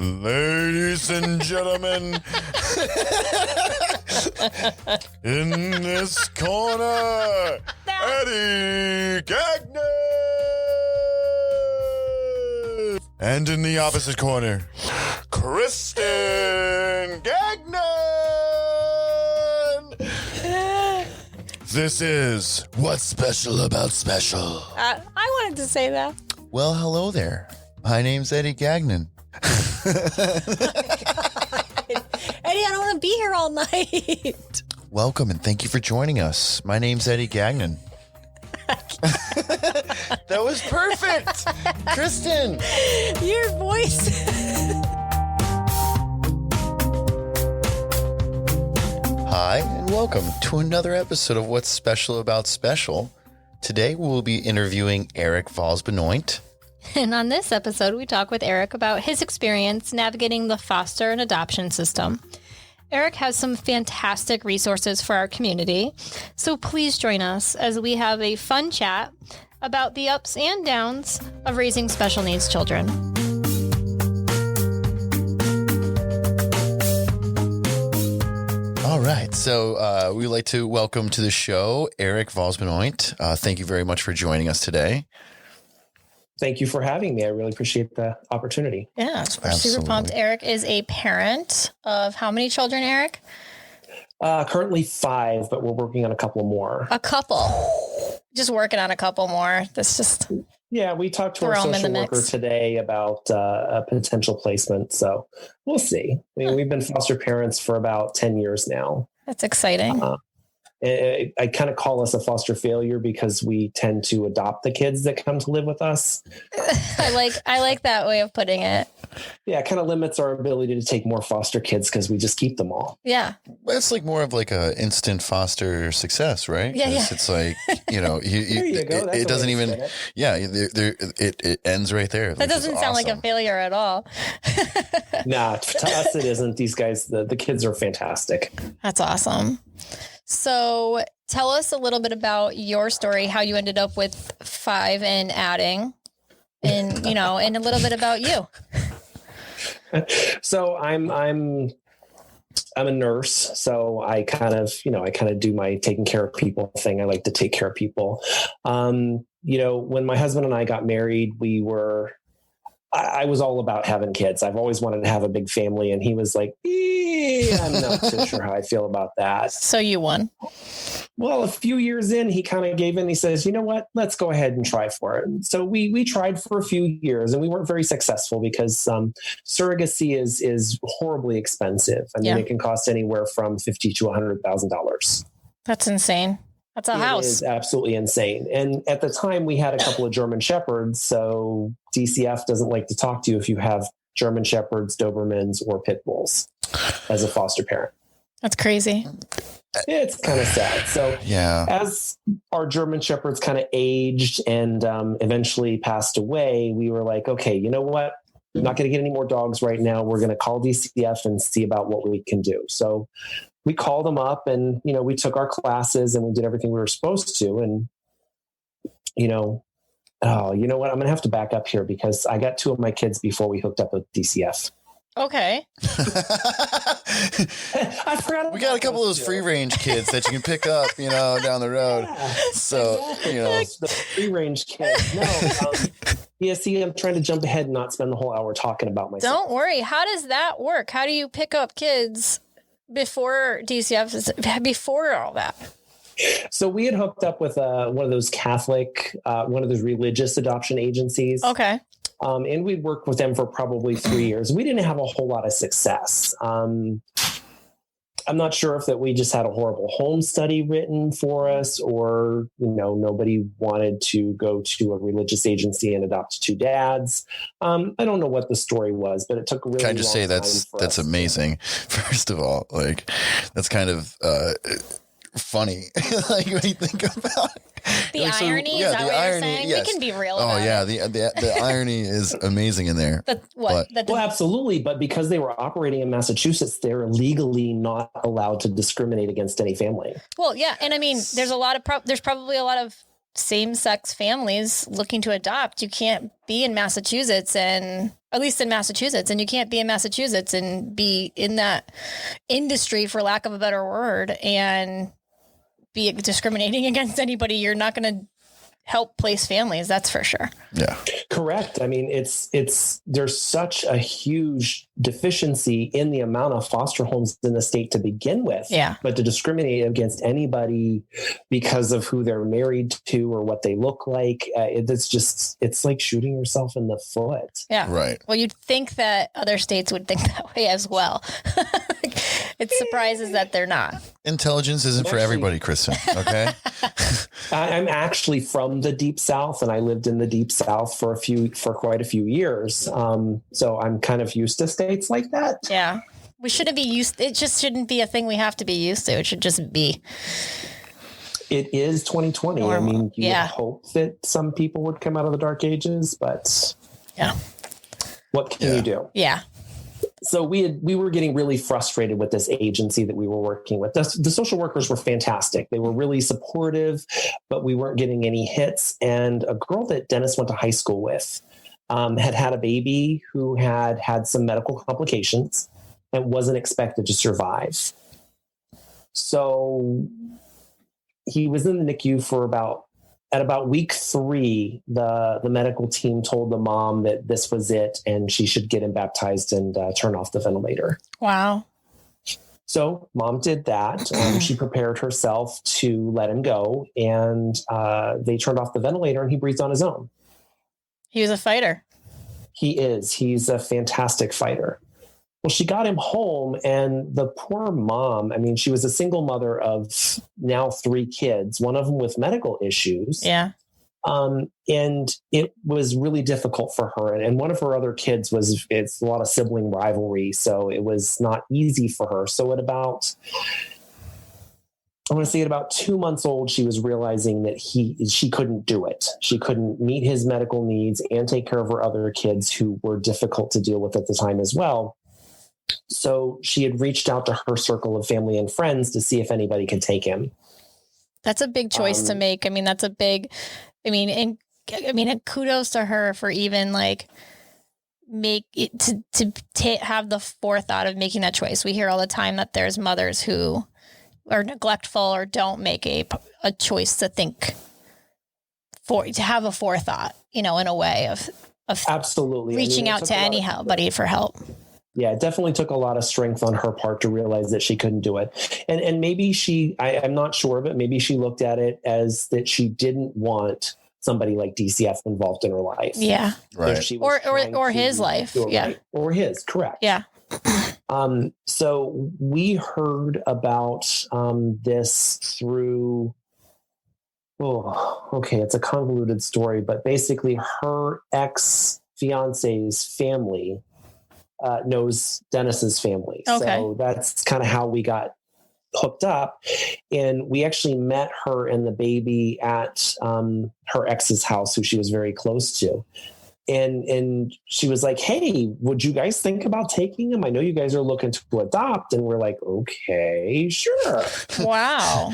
Ladies and gentlemen, in this corner, Eddie Gagnon! And in the opposite corner, Kristen Gagnon! This is What's Special About Special. I wanted to say that. Well, hello there. My name's Eddie Gagnon. Eddie, I don't want to be here all night. Welcome and thank you for joining us. My name's Eddie Gagnon. That was perfect. Kristen. Your voice. Hi and welcome to another episode of What's Special About Special. Today we will be interviewing Eric Voltz-Benoit. And on this episode, we talk with Eric about his experience navigating the foster and adoption system. Eric has some fantastic resources for our community, so please join us as we have a fun chat about the ups and downs of raising special needs children. All right, so we'd like to welcome to the show Eric Voltz-Benoit. Thank you very much for joining us today. Thank you for having me. I really appreciate the opportunity. Yeah, we're super pumped. Eric is a parent of how many children, Eric? Currently 5, but we're working on a couple more. A couple. Just working on a couple more. That's just... Yeah, we talked to our social worker today about a potential placement, so we'll see. I mean, we've been foster parents for about 10 years now. That's exciting. I kind of call us a foster failure because we tend to adopt the kids that come to live with us. I like that way of putting it. Yeah, it kind of limits our ability to take more foster kids because we just keep them all. Yeah. It's like more of like a instant foster success, right? Yeah. It's like, you know, there you go. It doesn't even, it ends right there. That doesn't sound like a failure at all. Nah, to us it isn't. These guys, the kids are fantastic. That's awesome. So tell us a little bit about your story, how you ended up with 5 and adding, and, you know, and a little bit about you. So I'm a nurse, so I kind of do my taking care of people thing. I like to take care of people. When my husband and I got married, I was all about having kids. I've always wanted to have a big family. And he was like, I'm not so sure how I feel about that. So you won. Well, a few years in, he kind of gave in. He says, you know what, let's go ahead and try for it. So we tried for a few years and we weren't very successful because surrogacy is horribly expensive. I mean, It can cost anywhere from $50,000 to $100,000. That's insane. That's a house. It is absolutely insane. And at the time we had a couple of German Shepherds. So DCF doesn't like to talk to you if you have German Shepherds, Dobermans, or Pit Bulls as a foster parent. That's crazy. It's kind of sad. So as our German Shepherds kind of aged and eventually passed away, we were like, okay, you know what? I'm not going to get any more dogs right now. We're going to call DCF and see about what we can do. So we called them up and, we took our classes and we did everything we were supposed to. And, you know what? I'm going to have to back up here because I got 2 of my kids before we hooked up with DCF. Okay. I forgot. We got a couple of those free range kids that you can pick up, down the road. Yeah, so, the free range kids. No. See, I'm trying to jump ahead and not spend the whole hour talking about myself. Don't worry. How does that work? How do you pick up kids before DCF, before all that? So we had hooked up with one of those Catholic, one of those religious adoption agencies. Okay. And we'd worked with them for probably 3 years. We didn't have a whole lot of success. I'm not sure if that we just had a horrible home study written for us or, nobody wanted to go to a religious agency and adopt 2 dads. I don't know what the story was, but it took a really long time. Can I just say that's amazing? First of all, like that's kind of funny. Like when you think about the irony, is that what you're saying? Yes. We can be real. Oh yeah, the irony is amazing in there. Well, absolutely, but because they were operating in Massachusetts, they're legally not allowed to discriminate against any family. Well, yeah, and I mean, there's probably a lot of same-sex families looking to adopt. You can't be in Massachusetts and at least in Massachusetts. And you can't be in Massachusetts and be in that industry, for lack of a better word, and be discriminating against anybody. You're not going to help place families. That's for sure. Yeah. Correct. I mean, there's such a huge deficiency in the amount of foster homes in the state to begin with. Yeah. But to discriminate against anybody because of who they're married to or what they look like, it's like shooting yourself in the foot. Yeah. Right. Well, you'd think that other states would think that way as well. It surprises that they're not. Intelligence isn't for everybody, Kristen. Okay. I'm actually from the Deep South, and I lived in the Deep South for quite a few years. So I'm kind of used to states like that. Yeah. We shouldn't be it just shouldn't be a thing we have to be used to. It should just be. It is 2020. Normal. I mean, you would hope that some people would come out of the dark ages, but what can you do? Yeah. So we were getting really frustrated with this agency that we were working with. The social workers were fantastic. They were really supportive, but we weren't getting any hits. And a girl that Dennis went to high school with had a baby who had some medical complications and wasn't expected to survive. So he was in the NICU at about week 3, the medical team told the mom that this was it and she should get him baptized and turn off the ventilator. Wow. So mom did that. She prepared herself to let him go, and they turned off the ventilator and he breathed on his own. He was a fighter. He is. He's a fantastic fighter. Well, she got him home, and the poor mom, I mean, she was a single mother of now 3 kids, one of them with medical issues. Yeah. And it was really difficult for her. And one of her other kids it's a lot of sibling rivalry. So it was not easy for her. So at about 2 months old, she was realizing that she couldn't do it. She couldn't meet his medical needs and take care of her other kids who were difficult to deal with at the time as well. So she had reached out to her circle of family and friends to see if anybody could take him. That's a big choice to make. I mean, and kudos to her for even like make it to have the forethought of making that choice. We hear all the time that there's mothers who are neglectful or don't make a choice to have a forethought, in a way of absolutely reaching out to anybody for help. Yeah, it definitely took a lot of strength on her part to realize that she couldn't do it. And maybe I'm not sure, but maybe she looked at it as that she didn't want somebody like DCF involved in her life. Yeah. Right. Or his life. Yeah. Right. Or his, correct. Yeah. So we heard about this through, it's a convoluted story, but basically her ex-fiance's family knows Dennis's family. Okay. So that's kind of how we got hooked up. And we actually met her and the baby at her ex's house, who she was very close to. And she was like, hey, would you guys think about taking him? I know you guys are looking to adopt. And we're like, okay, sure. Wow.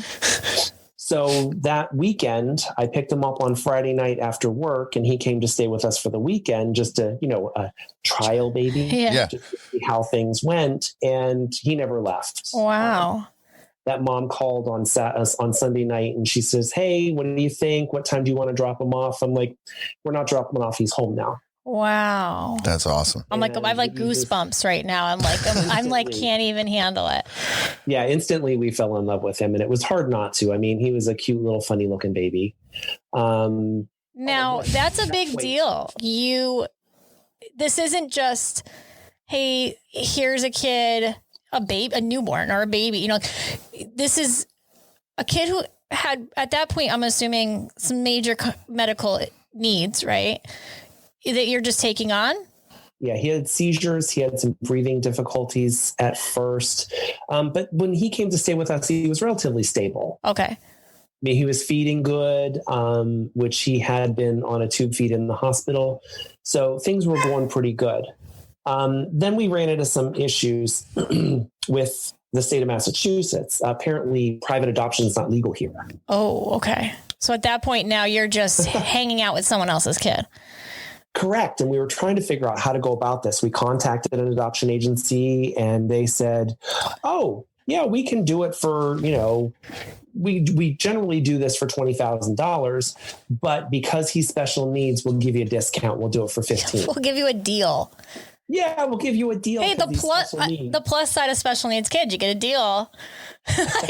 So that weekend, I picked him up on Friday night after work, and he came to stay with us for the weekend, just to, a trial baby, yeah. just to see how things went. And he never left. Wow. That mom called on Sunday night, and she says, hey, what do you think? What time do you want to drop him off? I'm like, we're not dropping him off. He's home now. Wow. That's awesome. I'm like, I have like goosebumps right now. I'm like, can't even handle it. Yeah. Instantly we fell in love with him, and it was hard not to. I mean, he was a cute little funny looking baby. Now that's a big deal. This isn't just, hey, here's a kid, a newborn or a baby, this is a kid who had, at that point, I'm assuming some major medical needs, right? That you're just taking on? Yeah, he had seizures. He had some breathing difficulties at first. But when he came to stay with us, he was relatively stable. Okay. I mean, he was feeding good, which he had been on a tube feed in the hospital. So things were going pretty good. Then we ran into some issues with the state of Massachusetts. Apparently, private adoption is not legal here. Oh, okay. So at that point now you're just hanging out with someone else's kid. Correct. And we were trying to figure out how to go about this. We contacted an adoption agency and they said, oh, yeah, we can do it for, we generally do this for $20,000, but because he's special needs, we'll give you a discount. We'll do it for 15. We'll give you a deal. Yeah, we'll give you a deal. Hey, the plus side of special needs kids, you get a deal.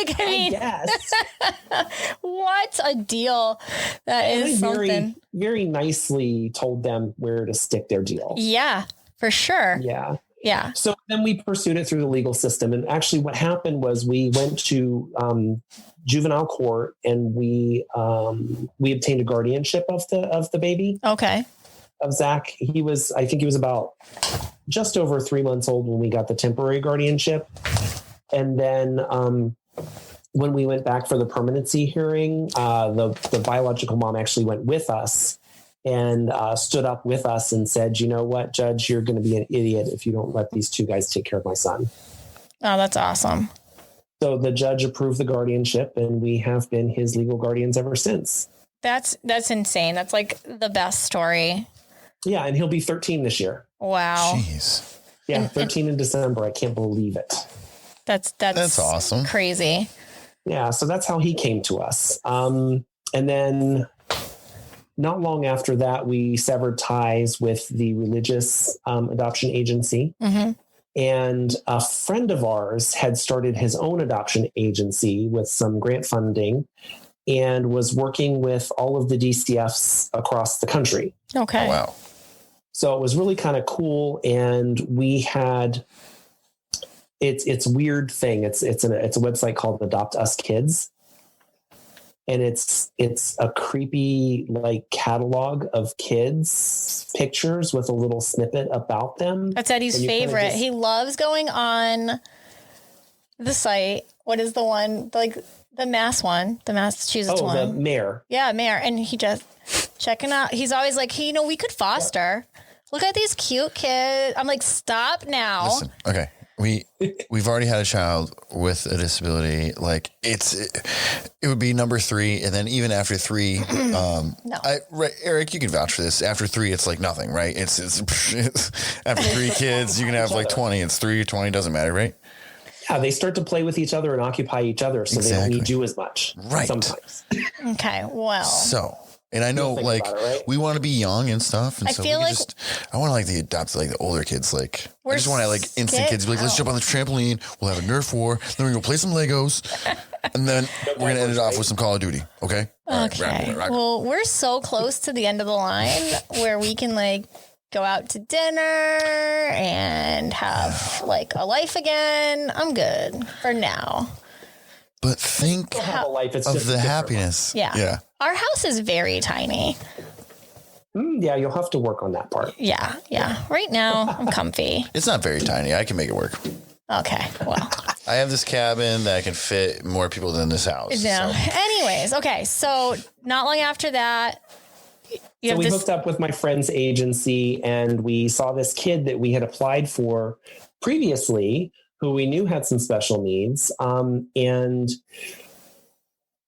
Yes. What a deal. That is something. Very nicely told them where to stick their deal. Yeah, for sure. Yeah. So then we pursued it through the legal system. And actually what happened was we went to juvenile court and we obtained a guardianship of the baby. Okay. Of Zach. I think he was about just over 3 months old when we got the temporary guardianship. And then when we went back for the permanency hearing, the biological mom actually went with us and stood up with us and said, you know what, Judge, you're going to be an idiot if you don't let these two guys take care of my son. Oh, that's awesome. So the judge approved the guardianship and we have been his legal guardians ever since. That's insane. That's like the best story. Yeah. And he'll be 13 this year. Wow. Jeez. Yeah. 13 in December. I can't believe it. That's awesome. Crazy. Yeah. So that's how he came to us. And then not long after that, we severed ties with the religious adoption agency. Mm-hmm. And a friend of ours had started his own adoption agency with some grant funding and was working with all of the DCFs across the country. Okay. Oh, wow. So it was really kind of cool. And we had, it's a weird thing. It's a website called Adopt Us Kids. And it's a creepy like catalog of kids pictures with a little snippet about them. That's Eddie's favorite. He loves going on the site. What is the one? Like the Massachusetts one. Oh, the mayor. Yeah, mayor. And he just checking out. He's always like, hey, we could foster. Yeah. Look at these cute kids. I'm like, stop now. Listen, okay. We've already had a child with a disability. Like it would be number 3. And then even after 3, no. Eric, you can vouch for this. After 3, it's like nothing, right? It's after 3 kids, you can have like 20. It's 3, 20, doesn't matter, right? Yeah, they start to play with each other and occupy each other, so they don't need you as much. Right. Sometimes. Okay, well. And I know, like, right? We want to be young and stuff, and I feel like I want to like the adopt like the older kids. Like, I just want to like instant kids. Be like, let's jump on the trampoline. We'll have a Nerf war. Then we're gonna go play some Legos, and then we're gonna end it off with some Call of Duty. Okay. Okay. Right, well, we're so close to the end of the line where we can like go out to dinner and have like a life again. I'm good for now. But think of the happiness. Yeah. Our house is very tiny. Yeah, you'll have to work on that part. Yeah. Right now, I'm comfy. It's not very tiny. I can make it work. Okay, well. I have this cabin that can fit more people than this house. Yeah. So. Anyways, okay. So not long after that, we hooked up with my friend's agency and we saw this kid that we had applied for previously who we knew had some special needs. And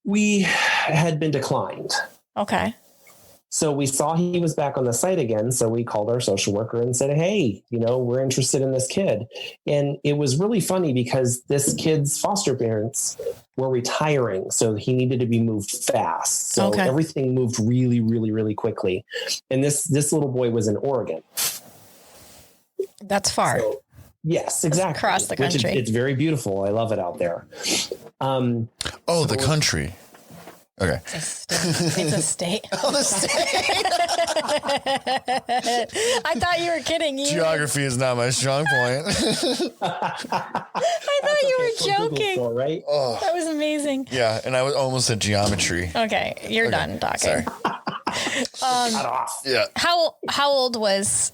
we had been declined. Okay. So we saw he was back on the site again. So we called our social worker and said, hey, we're interested in this kid. And it was really funny because this kid's foster parents were retiring. So he needed to be moved fast. So everything moved really, really, really quickly. And this little boy was in Oregon. That's far. So, yes, exactly. Across the country. It's very beautiful. I love it out there. The country. Okay. It's a state. Oh, the state. I thought you were kidding. Geography is not my strong point. I thought you were joking. Store, right? Oh. That was amazing. Yeah, and I almost said geometry. Okay, you're done talking. Sorry. Yeah. How old was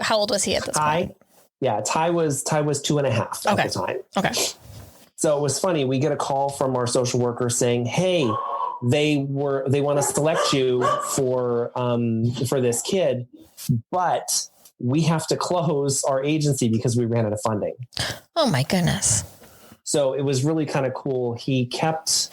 how old was he at this point? Yeah, Ty was 2.5 at the time. Okay. So it was funny. We get a call from our social worker saying, "Hey, they want to select you for this kid, but we have to close our agency because we ran out of funding." Oh my goodness! So it was really kind of cool. He kept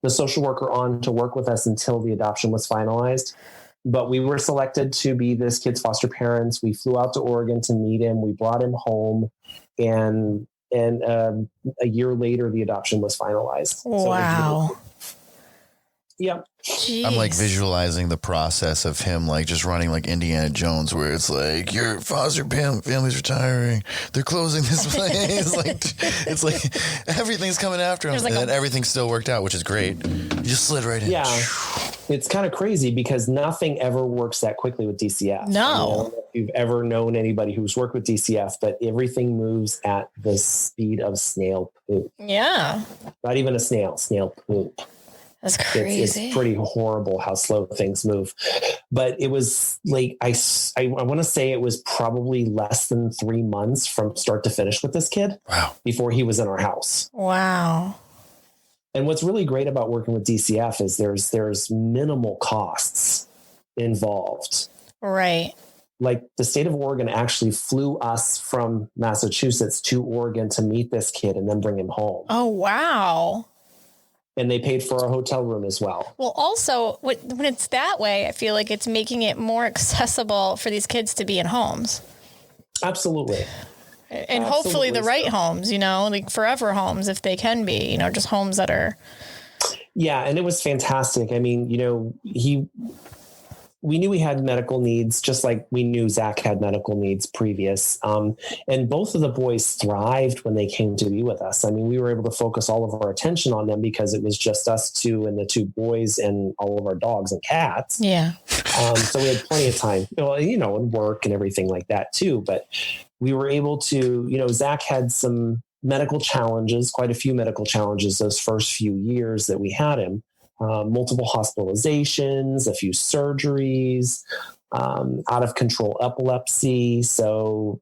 the social worker on to work with us until the adoption was finalized. but we were selected to be this kid's foster parents. We flew out to Oregon to meet him. We brought him home, and a year later, the adoption was finalized. Wow. Yeah. Jeez. I'm like visualizing the process of him like just running like Indiana Jones, where it's like your foster family's retiring, they're closing this place. it's like everything's coming after him, and then everything still worked out, which is great. You just slid right in. Yeah, it's kind of crazy because nothing ever works that quickly with DCF. No, I don't know if you've ever known anybody who's worked with DCF, but everything moves at the speed of snail poop. Yeah, not even a snail poop. That's crazy. It's pretty horrible how slow things move. But it was like, I want to say it was probably less than 3 months from start to finish with this kid. Wow. Before he was in our house. Wow. And what's really great about working with DCF is there's minimal costs involved. Right. Like the state of Oregon actually flew us from Massachusetts to Oregon to meet this kid and then bring him home. Oh, wow. And they paid for our hotel room as well. Well, also, when it's that way, I feel like it's making it more accessible for these kids to be in homes. Absolutely. And hopefully the right homes, like forever homes, if they can be, just homes that are. Yeah. And it was fantastic. I mean, we knew he had medical needs, just like we knew Zach had medical needs previous. And both of the boys thrived when they came to be with us. I mean, we were able to focus all of our attention on them because it was just us two and the two boys and all of our dogs and cats. Yeah. So we had plenty of time, and work and everything like that too. But we were able to, Zach had some medical challenges, quite a few medical challenges those first few years that we had him. Multiple hospitalizations, a few surgeries, out of control epilepsy. So,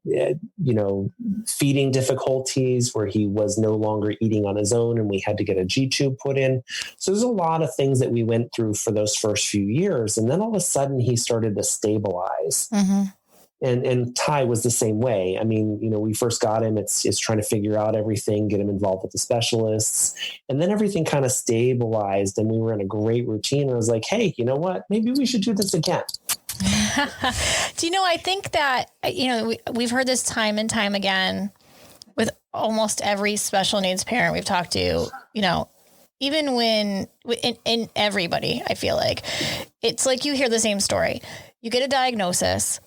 feeding difficulties where he was no longer eating on his own and we had to get a G tube put in. So there's a lot of things that we went through for those first few years. And then all of a sudden he started to stabilize. Mm-hmm. And Ty was the same way. I mean, we first got him, it's trying to figure out everything, get him involved with the specialists. And then everything kind of stabilized and we were in a great routine. I was like, hey, you know what? Maybe we should do this again. I think that, we've heard this time and time again with almost every special needs parent we've talked to, even when in everybody, I feel like it's like you hear the same story. You get a diagnosis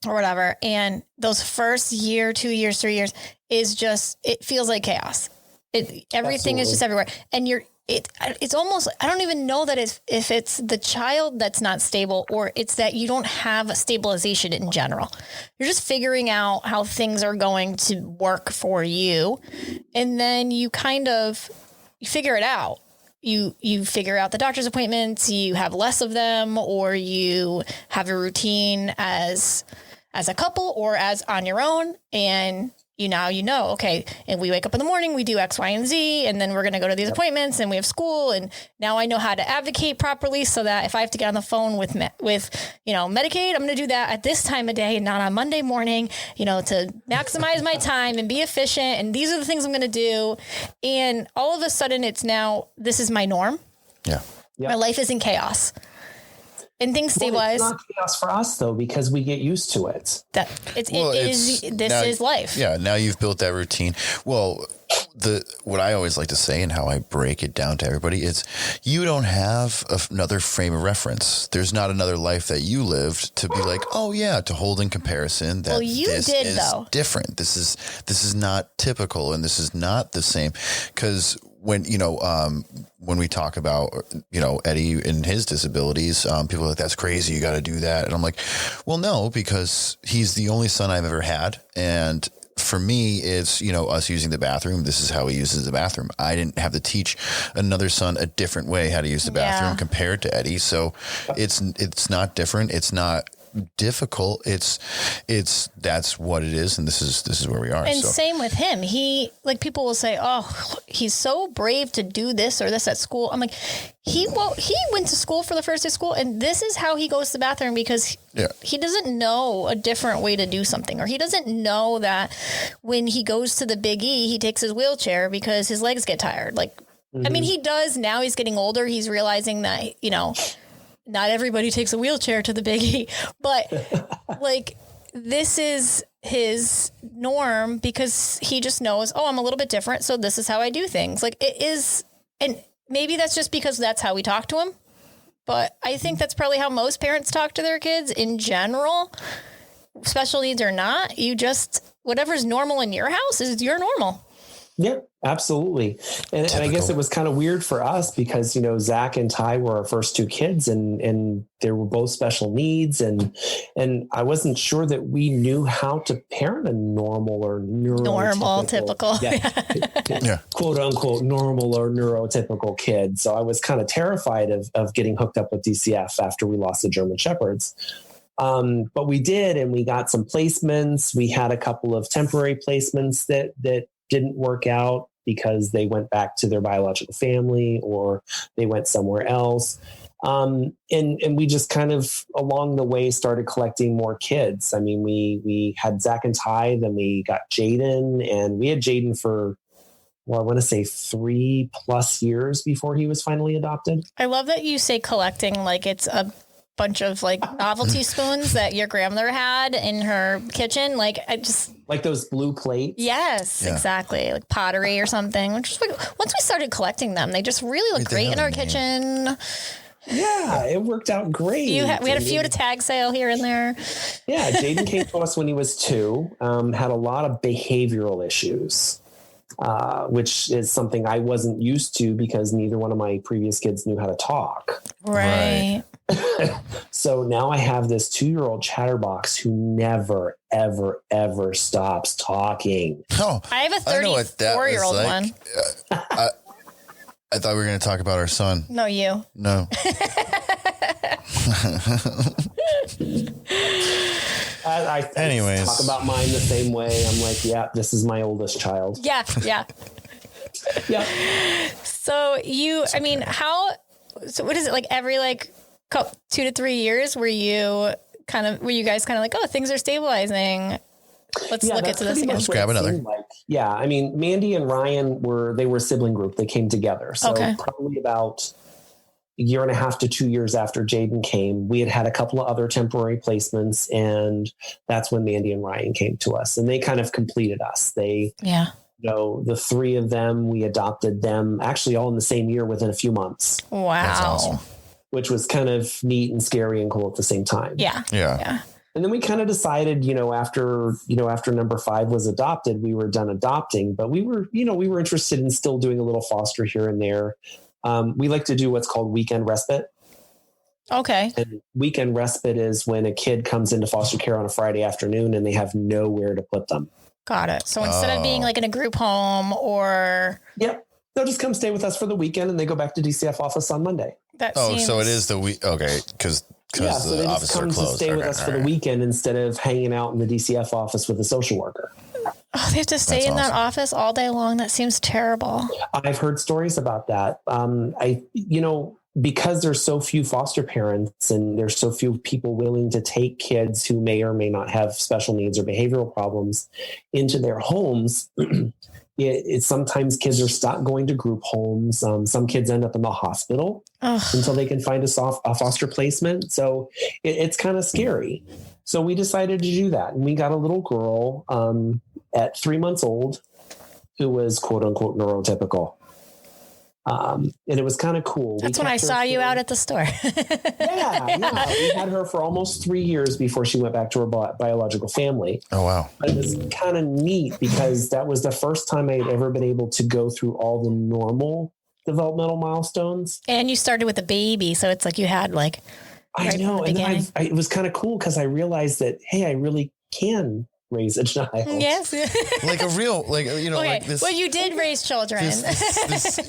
or whatever. And those first year, 2 years, 3 years is just, it feels like chaos. Everything Absolutely. Is just everywhere. And it's almost, I don't even know that if it's the child that's not stable or it's that you don't have a stabilization in general. You're just figuring out how things are going to work for you. And then you figure it out. You figure out the doctor's appointments, you have less of them, or you have a routine as a couple or as on your own. And okay. And we wake up in the morning, we do X, Y, and Z, and then we're going to go to these appointments and we have school. And now I know how to advocate properly so that if I have to get on the phone with Medicaid, I'm going to do that at this time of day and not on Monday morning, to maximize my time and be efficient. And these are the things I'm going to do. And all of a sudden this is my norm. Yeah. Yep. My life is in chaos. And things stabilize. It's not chaos for us though, because we get used to it. This is life. Yeah. Now you've built that routine. Well, what I always like to say and how I break it down to everybody is you don't have another frame of reference. There's not another life that you lived to be like, oh yeah, to hold in comparison that this is different. This is not typical and this is not the same. Because when we talk about, Eddie and his disabilities, people are like, that's crazy. You got to do that. And I'm like, well, no, because he's the only son I've ever had. And for me, it's, us using the bathroom. This is how he uses the bathroom. I didn't have to teach another son a different way how to use the bathroom compared to Eddie. So it's not different. It's not difficult. That's what it is. And this is where we are. And same with him. He, like, people will say, oh, he's so brave to do this or this at school. I'm like, he went to school for the first day of school and this is how he goes to the bathroom because he doesn't know a different way to do something, or he doesn't know that when he goes to the Big E, he takes his wheelchair because his legs get tired. Like, I mean, he does now. He's getting older. He's realizing that, not everybody takes a wheelchair to the biggie, but like this is his norm because he just knows, oh, I'm a little bit different. So this is how I do things. Like it is. And maybe that's just because that's how we talk to him. But I think that's probably how most parents talk to their kids in general, special needs or not. You just, whatever's normal in your house is your normal. Yeah, absolutely. And I guess it was kind of weird for us because, you know, Zach and Ty were our first two kids and they were both special needs. And I wasn't sure that we knew how to parent a normal or typical, quote unquote, normal or neurotypical kid. So I was kind of terrified of getting hooked up with DCF after we lost the German Shepherds. But we did, and we got some placements. We had a couple of temporary placements that didn't work out because they went back to their biological family or they went somewhere else. And we just kind of along the way started collecting more kids. I mean, we had Zach and Ty, then we got Jaden, and we had Jaden for, I want to say 3+ years before he was finally adopted. I love that you say collecting like it's a bunch of like novelty spoons that your grandmother had in her kitchen. Like I just like those blue plates. Yes, exactly. Like pottery or something. Just like, once we started collecting them, they just really look great in our kitchen. Yeah, it worked out great. We had a few at a tag sale here and there. Yeah, Jaden came to us when he was 2, had a lot of behavioral issues, which is something I wasn't used to because neither one of my previous kids knew how to talk. Right. So now I have this 2-year-old chatterbox who never, ever, ever stops talking. Oh, I have a 34-year-old one. I thought we were going to talk about our son. No, you. No. I talk about mine the same way. I'm like, yeah, this is my oldest child. Yeah. Yeah. So what is it like every 2 to 3 years were you guys kind of like, oh, things are stabilizing. Let's look into this again. Let's grab another. Yeah. I mean, Mandy and Ryan were a sibling group. They came together. So probably about a year and a half to 2 years after Jaden came, we had a couple of other temporary placements. And that's when Mandy and Ryan came to us and they kind of completed us. The 3 of them, we adopted them actually all in the same year within a few months. Wow. That's awesome. Which was kind of neat and scary and cool at the same time. Yeah. And then we kind of decided, after number 5 was adopted, we were done adopting, but we were interested in still doing a little foster here and there. We like to do what's called weekend respite. Okay. And weekend respite is when a kid comes into foster care on a Friday afternoon and they have nowhere to put them. Got it. So instead of being like in a group home or... Yep. They'll just come stay with us for the weekend and they go back to DCF office on Monday. So it is the week. Okay. Because so they just come to stay with us for the weekend instead of hanging out in the DCF office with a social worker. Oh, they have to stay in that office all day long. That seems terrible. I've heard stories about that. Because there's so few foster parents and there's so few people willing to take kids who may or may not have special needs or behavioral problems into their homes. Sometimes kids are stuck going to group homes. Some kids end up in the hospital until they can find a foster placement. So it's kind of scary. So we decided to do that. And we got a little girl at 3 months old who was quote unquote neurotypical. And it was kind of cool. That's when I saw you out at the store. Yeah. We had her for almost 3 years before she went back to her biological family. Oh, wow. But it was kind of neat because that was the first time I had ever been able to go through all the normal developmental milestones. And you started with a baby. So it's like you had I know. And then it was kind of cool because I realized that, hey, I really can raise a child. Yes. Like a real, like this. Well, you did raise children.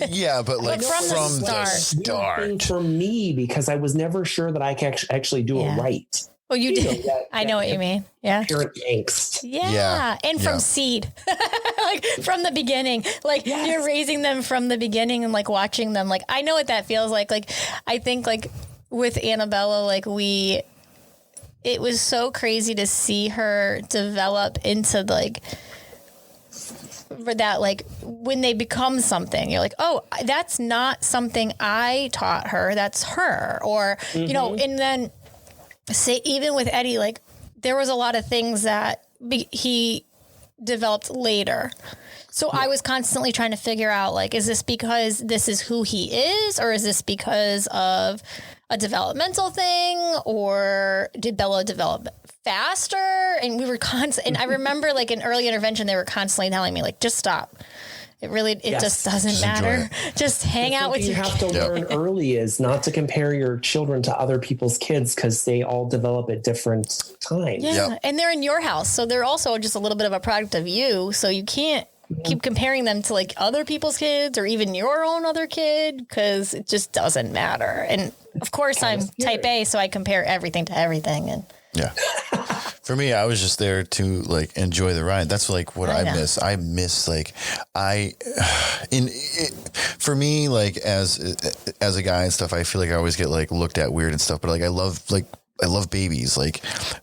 Yeah, but from the start. For me, because I was never sure that I could actually do it right. Well, you did. I know what you mean. Yeah. Parent angst. Yeah. And from seed, from the beginning, you're raising them from the beginning and watching them. I know what that feels like. I think with Annabella, it was so crazy to see her develop into remember that, like, when they become something, you're like, oh, that's not something I taught her. That's her. Or, you know, and then say, even with Eddie, like, there was a lot of things that he developed later. So I was constantly trying to figure out, like, is this because this is who he is, or is this because of a developmental thing, or did Bella develop faster? And we were and I remember, like, in early intervention, they were constantly telling me, like, just stop. It just doesn't matter. Just hang out with you have to learn early is not to compare your children to other people's kids, because they all develop at different times. Yeah. And they're in your house. So they're also just a little bit of a product of you. So you can't keep comparing them to, like, other people's kids or even your own other kid, because it just doesn't matter. And of course I'm type A, so I compare everything to everything. And yeah. For me, I was just there to, like, enjoy the ride. That's, like, what I miss. I miss, like, for me, like, as a guy and stuff, I feel like I always get, like, looked at weird and stuff, but, like, I love babies, like,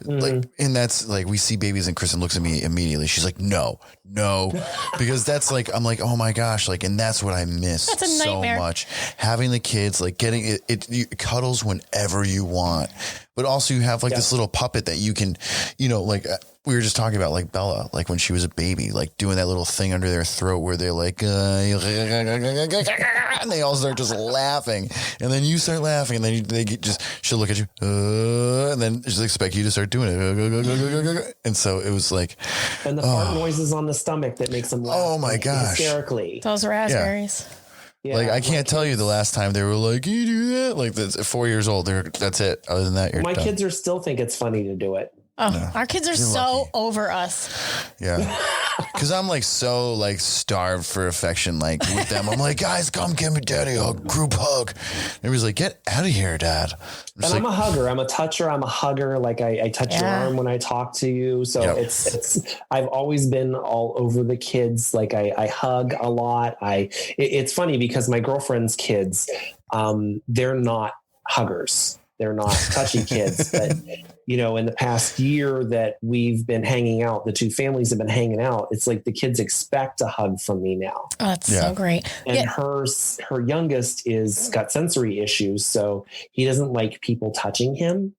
and that's, like, we see babies and Kristen looks at me immediately. She's like, no, because that's, like, I'm like, oh my gosh, like, and that's what I miss so much. Having the kids, like, getting it cuddles whenever you want, but also you have, like, this little puppet that you can, you know, like, we were just talking about, like, Bella, like, when she was a baby, like, doing that little thing under their throat where they're like, and they all start just laughing, and then you start laughing, and then she'll look at you, and then just expect you to start doing it. And so it was like, and the fart noises on the stomach that makes them laugh. Oh my gosh. Hysterically. Those raspberries. Yeah, like, I can't tell you the last time they were like, can you do that? Like, that's 4 years old. That's it. Other than that, you're done. Kids still think it's funny to do it. Oh, no. Our kids are so lucky. Over us. Yeah. Because I'm, like, so, like, starved for affection, like, with them. I'm like, guys, come give me daddy a group hug. And everybody's like, get out of here, dad. I'm a hugger. I'm a toucher. I'm a hugger. Like, I touch your arm when I talk to you. So I've always been all over the kids. Like, I hug a lot. It's funny because my girlfriend's kids, they're not huggers. They're not touchy kids, but, you know, in the past year that we've been hanging out, the two families have been hanging out. It's like the kids expect a hug from me now. Oh, that's so great. And her youngest got sensory issues. So he doesn't like people touching him.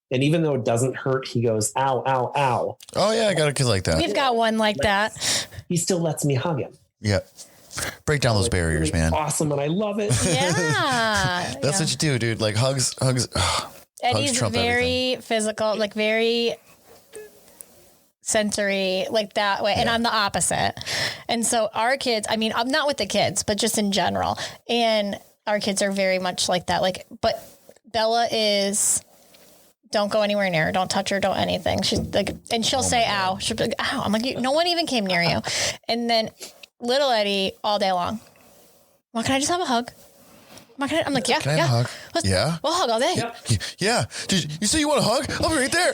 And even though it doesn't hurt, he goes, ow, ow, ow. Oh yeah. I got a kid like that. We've got one like that. He still lets me hug him. Yeah. Break down those barriers, man. Awesome. And I love it. Yeah. That's what you do, dude. Like, hugs. Eddie's very everything. Physical, like, very sensory, like, that way. And I'm the opposite. And so our kids, I mean, I'm not with the kids, but just in general. And our kids are very much like that. Like, but Bella is, don't go anywhere near her. Don't touch her. Don't anything. She's like, and she'll say, ow. She'll be like, ow. I'm like, no one even came near you. And then little Eddie all day long. Well, can I just have a hug? I'm like, yeah. Can I have a hug? We'll hug all day. Yeah. Did you say you want a hug? I'll be right there.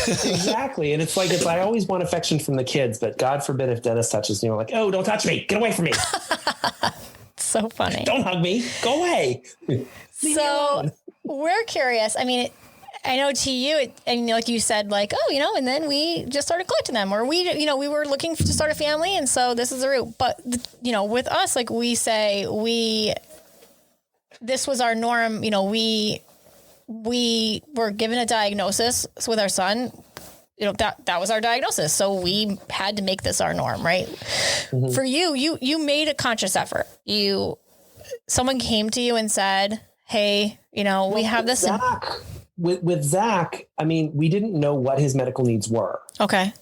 Exactly. And it's like, I always want affection from the kids, but God forbid if Dennis touches me, I'm like, oh, don't touch me. Get away from me. So funny. Don't hug me. Go away. So we're curious. I mean, I know to you, and like you said, like, oh, you know, and then we just started collecting them, or we were looking to start a family, and so this is the route. But, you know, with us, like, we say this was our norm. You know, we were given a diagnosis with our son. You know, that was our diagnosis. So we had to make this our norm, right? Mm-hmm. For you made a conscious effort. Someone came to you and said, hey, you know, we have this. With Zach, I mean, we didn't know what his medical needs were. Okay.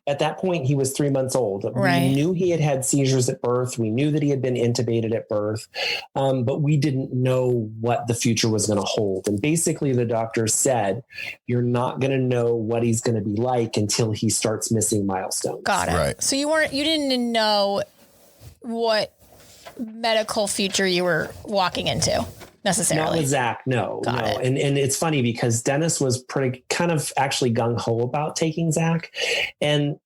At that point, he was 3 months old. Right. We knew he had seizures at birth. We knew that he had been intubated at birth, but we didn't know what the future was going to hold. And basically, the doctor said, you're not going to know what he's going to be like until he starts missing milestones. Got it. Right. So you didn't know what medical future you were walking into. Necessarily. Not with Zach, no. And it's funny because Dennis was pretty kind of actually gung-ho about taking Zach. And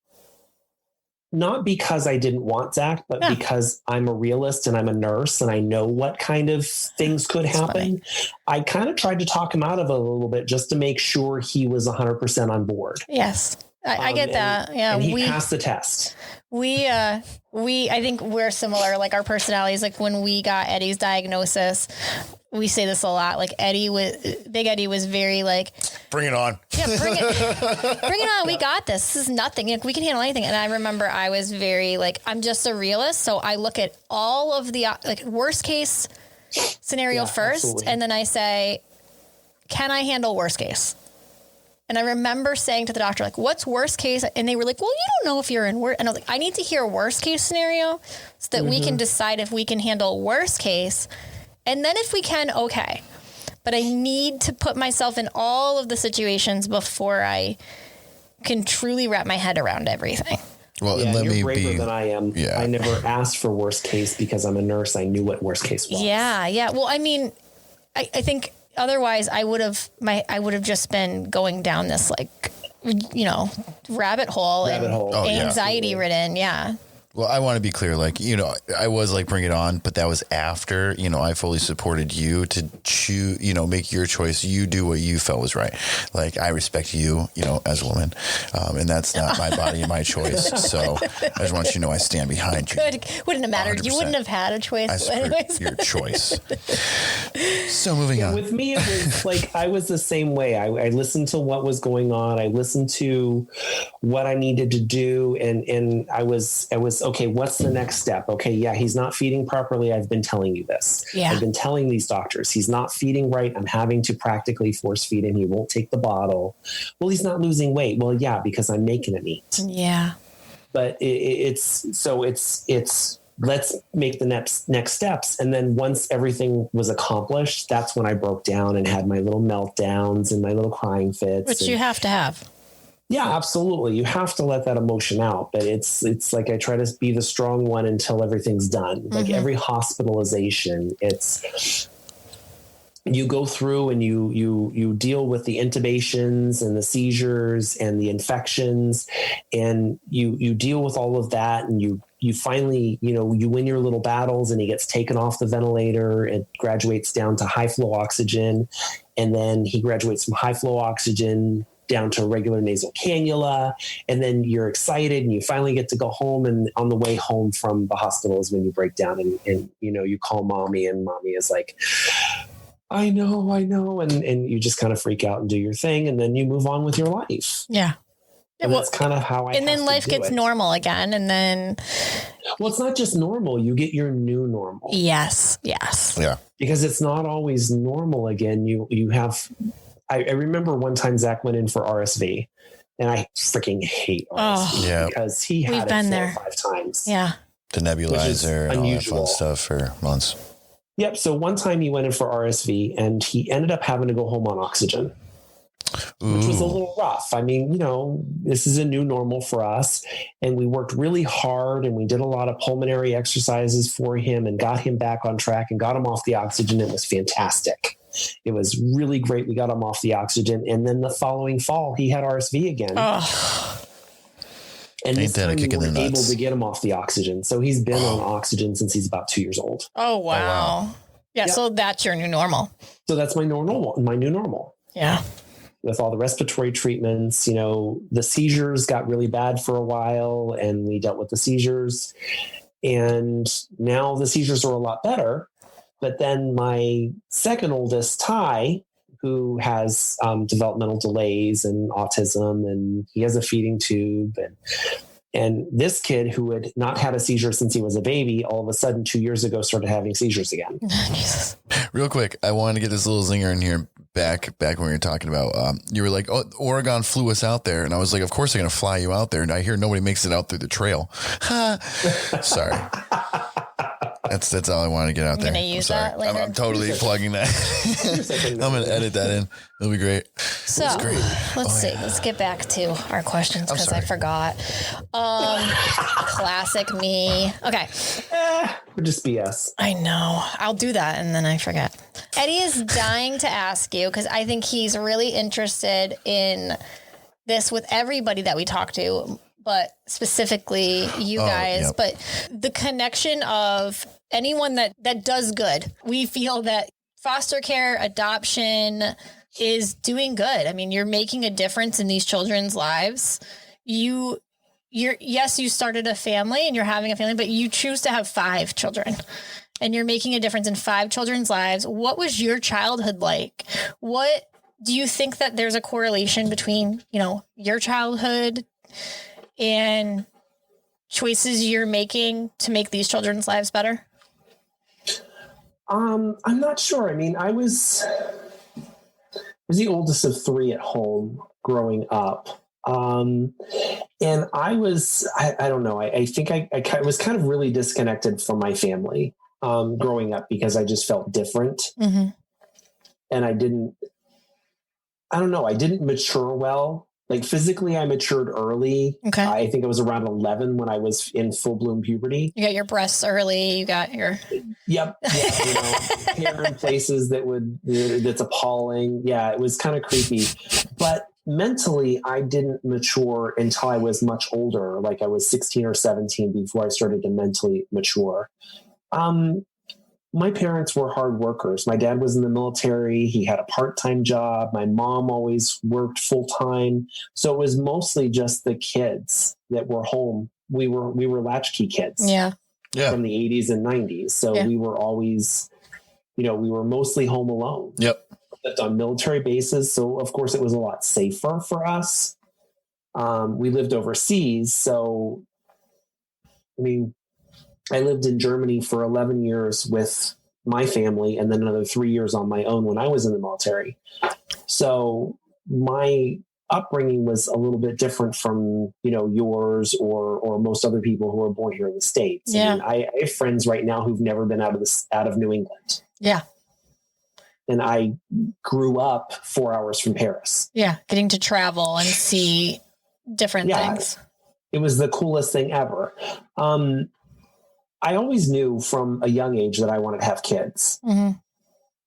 not because I didn't want Zach, but because I'm a realist and I'm a nurse and I know what kind of things could happen. I kind of tried to talk him out of it a little bit just to make sure he was 100% on board. Yes. I get that. Yeah. And he passed the test. I think we're similar. Like our personalities, like when we got Eddie's diagnosis, we say this a lot. Like Big Eddie was very like, bring it on. Yeah, bring it on. We got this. This is nothing. We can handle anything. And I remember I was very like, I'm just a realist. So I look at all of the like worst case scenario first. Absolutely. And then I say, can I handle worst case? And I remember saying to the doctor, like, what's worst case? And they were like, well, you don't know if you're in worst. And I was like, I need to hear worst case scenario so that we can decide if we can handle worst case. And then if we can, okay. But I need to put myself in all of the situations before I can truly wrap my head around everything. Well, and let you're me braver be than I am. Yeah. I never asked for worst case because I'm a nurse. I knew what worst case was. Yeah. Well, I mean, I think otherwise I would have just been going down this like, rabbit hole and anxiety ridden. Yeah. Well, I want to be clear, like, I was like, bring it on, but that was after, I fully supported you to choose, make your choice. You do what you felt was right. Like, I respect you, as a woman. And that's not my body and my choice. So I just want you to know I stand behind you. Wouldn't have mattered. 100%. You wouldn't have had a choice. I support your choice. So moving on. With me, it was like, I was the same way. I listened to what was going on. I listened to what I needed to do. And I was okay, what's the next step? Okay, yeah, he's not feeding properly. I've been telling you this. Yeah. I've been telling these doctors he's not feeding right. I'm having to practically force feed him. He won't take the bottle. Well, he's not losing weight. Well, yeah, because I'm making him eat. Yeah. But it's let's make the next steps. And then once everything was accomplished, that's when I broke down and had my little meltdowns and my little crying fits. Which you have to have. Yeah, absolutely. You have to let that emotion out, but it's like I try to be the strong one until everything's done. Like every hospitalization, it's you go through and you deal with the intubations and the seizures and the infections, and you deal with all of that, and you finally, you win your little battles, and he gets taken off the ventilator and graduates down to high flow oxygen, and then he graduates from high flow oxygen down to a regular nasal cannula. And then you're excited and you finally get to go home. And on the way home from the hospital is when you break down and you call mommy, and mommy is like, I know. And you just kind of freak out and do your thing. And then you move on with your life. Yeah. And that's kind of how and then life gets normal again. And then, well, it's not just normal. You get your new normal. Yes. Yeah. Because it's not always normal again. You have, I remember one time Zach went in for RSV, and I freaking hate RSV because he had it 4 or 5 times. Yeah. The nebulizer and all that fun stuff for months. Yep. So one time he went in for RSV, and he ended up having to go home on oxygen, which was a little rough. I mean, this is a new normal for us, and we worked really hard, and we did a lot of pulmonary exercises for him and got him back on track and got him off the oxygen. It was fantastic. It was really great. We got him off the oxygen. And then the following fall, he had RSV again. Oh. And this time we were able to get him off the oxygen. So he's been on oxygen since he's about 2 years old. Oh, wow. Yeah. Yep. So that's your new normal. So that's my new normal. Yeah. With all the respiratory treatments, the seizures got really bad for a while, and we dealt with the seizures. And now the seizures are a lot better. But then my second oldest, Ty, who has developmental delays and autism, and he has a feeding tube. And this kid, who had not had a seizure since he was a baby, all of a sudden 2 years ago started having seizures again. Real quick, I wanted to get this little zinger in here. Back when we were talking about, you were like, oh, Oregon flew us out there. And I was like, of course they're going to fly you out there. And I hear nobody makes it out through the trail. Sorry. That's all I wanted to get out there. Gonna use that later? I'm totally plugging that. I'm going to edit that in. It'll be great. So let's see. Let's get back to our questions because I forgot. Classic me. Okay. We're just BS. I know. I'll do that and then I forget. Eddie is dying to ask you because I think he's really interested in this with everybody that we talk to, but specifically you guys. Yep. But the connection of anyone that does good, we feel that foster care, adoption is doing good. I mean, you're making a difference in these children's lives. You you started a family and you're having a family, but you choose to have 5 children and you're making a difference in 5 children's lives. What was your childhood like? What do you think that there's a correlation between, your childhood and choices you're making to make these children's lives better? I'm not sure. I mean, I was the oldest of 3 at home growing up. And I don't know. I think I was kind of really disconnected from my family growing up because I just felt different. Mm-hmm. And I didn't mature well. Like physically, I matured early. Okay. I think I was around 11 when I was in full bloom puberty. You got your breasts early. You got your. Yep. Yeah, hair in places that's appalling. Yeah, it was kind of creepy. But mentally, I didn't mature until I was much older. Like I was 16 or 17 before I started to mentally mature. My parents were hard workers. My dad was in the military. He had a part-time job. My mom always worked full-time. So it was mostly just the kids that were home. We were latchkey kids. Yeah. From the 80s and 90s. So we were always, we were mostly home alone. Yep. Lived on military bases. So of course it was a lot safer for us. We lived overseas. So, I mean, I lived in Germany for 11 years with my family and then another 3 years on my own when I was in the military. So my upbringing was a little bit different from, yours or most other people who are born here in the States. Yeah. I mean, I have friends right now who've never been out of New England. Yeah. And I grew up 4 hours from Paris. Yeah. Getting to travel and see different things. It was the coolest thing ever. I always knew from a young age that I wanted to have kids. Mm-hmm.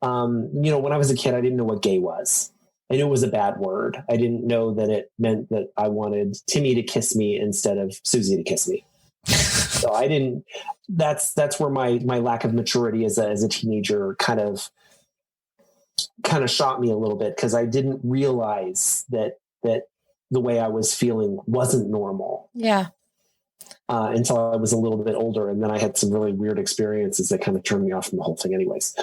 When I was a kid, I didn't know what gay was. I knew it was a bad word. I didn't know that it meant that I wanted Timmy to kiss me instead of Susie to kiss me. So I didn't, that's where my lack of maturity as a teenager kind of shot me a little bit, because I didn't realize that the way I was feeling wasn't normal. Yeah. Until I was a little bit older. And then I had some really weird experiences that kind of turned me off from the whole thing anyways.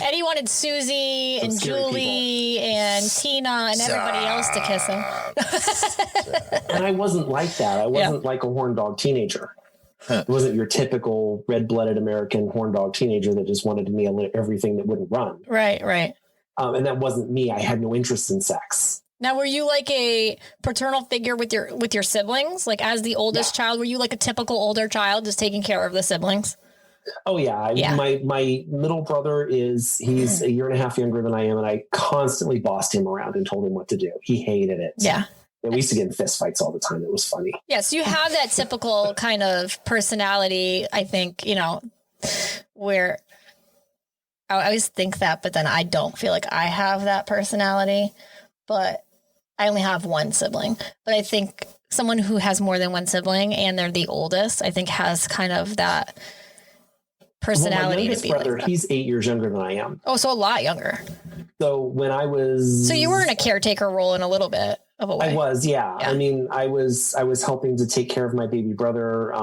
Eddie wanted Susie and Julie people. And Tina and everybody else to kiss him. And I wasn't like that. I wasn't like a horn dog teenager. It wasn't your typical red-blooded American horn dog teenager that just wanted to nail everything that wouldn't run. Right, right. And that wasn't me. I had no interest in sex. Now, were you like a paternal figure with your siblings? Like as the oldest child, were you like a typical older child just taking care of the siblings? Oh yeah. My middle brother he's a year and a half younger than I am. And I constantly bossed him around and told him what to do. He hated it. Yeah. We used to get in fist fights all the time. It was funny. Yes. You have that typical kind of personality, I think, where I always think that, but then I don't feel like I have that personality. But I only have one sibling, but I think someone who has more than one sibling and they're the oldest, I think has kind of that personality. Well, my youngest brother, like he's 8 years younger than I am. Oh, so a lot younger. So when I was... So you were in a caretaker role in a little bit of a way. I was, yeah. I mean, I was helping to take care of my baby brother.